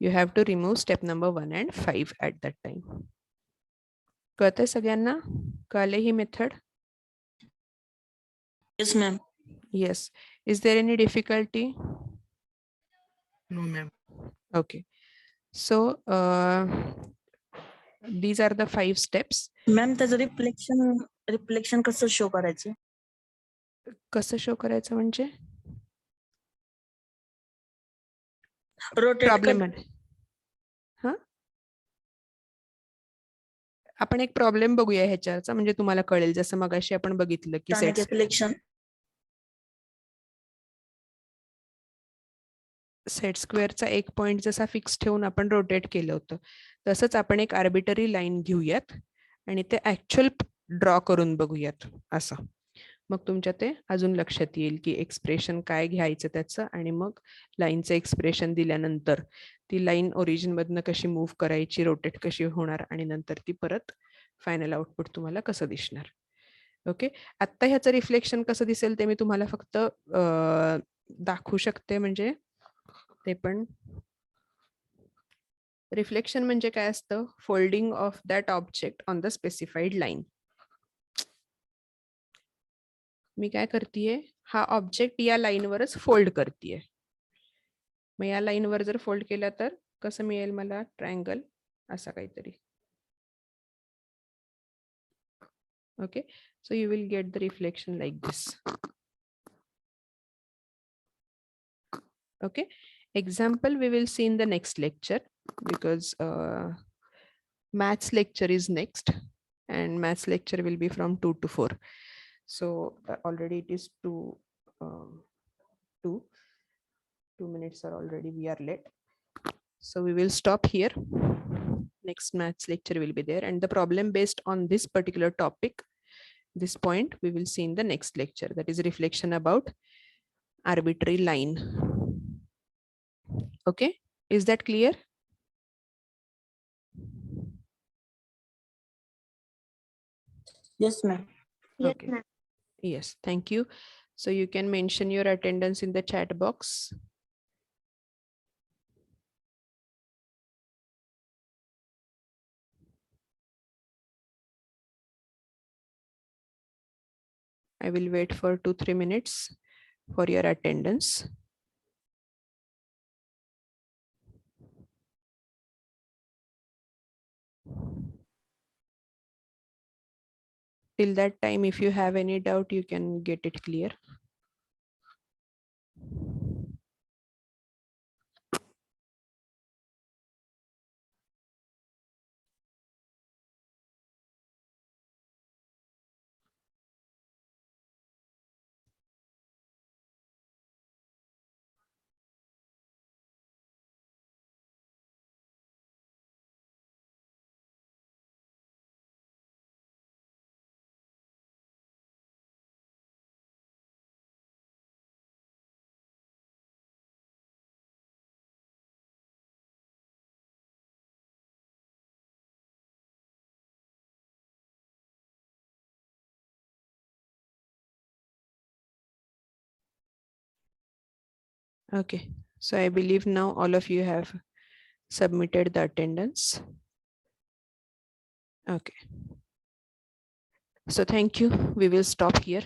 You have to remove step number 1 and 5 at that time. कळतंय सगळ्यांना? कळले ही method? Yes, ma'am. Yes. Is there any difficulty? No, ma'am. Okay. So these are the 5 steps. Ma'am त्याचं reflection कसं show करायचं? कसं show करायचं म्हणजे रोटेट प्रॉब्लेम आहे. हा, आपण एक प्रॉब्लेम बघूया ह्याच्याचा, म्हणजे तुम्हाला कळेल. जसं मगाशी आपण बघितलं की रिफ्लेक्शन सेट स्क्वेअरचा एक पॉइंट जसा फिक्स ठेवून आपण रोटेट केलं होतं, तसंच आपण एक आर्बिटरी लाईन घेऊयात आणि ते ऍक्च्युअल ड्रॉ करून बघूयात असं. मग तुमच्या ते अजून लक्षात येईल की एक्सप्रेशन काय घ्यायचं त्याचं, आणि मग लाईनचं एक्सप्रेशन दिल्यानंतर ती लाईन ओरिजिन मधनं कशी मूव्ह करायची, रोटेट कशी होणार, आणि नंतर ती परत फायनल आउटपुट तुम्हाला कसं दिसणार. ओके. आत्ता ह्याचं रिफ्लेक्शन कसं दिसेल ते मी तुम्हाला फक्त दाखवू शकते. म्हणजे ते पण रिफ्लेक्शन म्हणजे काय असतं, folding of that object on the specified line. मी काय करतेय, हा ऑब्जेक्ट या लाईनवरच फोल्ड करतेय. मग या लाईनवर जर फोल्ड केला तर कसं मिळेल मला, ट्रायंगल असा काहीतरी. Okay. So you will get the reflection like this. Okay, example we will see in the next lecture, because maths lecture is next, and maths lecture will be from 2 to 4. So already it is 2 minutes are already, we are late. So we will stop here. Next maths lecture will be there, and the problem based on this particular topic, this point, we will see in the next lecture, that is reflection about arbitrary line. Okay, is that clear? Yes, ma'am. Okay. Yes, thank you. So you can mention your attendance in the chat box. I will wait for 2-3 minutes for your attendance. Till that time, if you have any doubt, you can get it clear. Okay, so I believe now all of you have submitted the attendance. Okay. So thank you. We will stop here.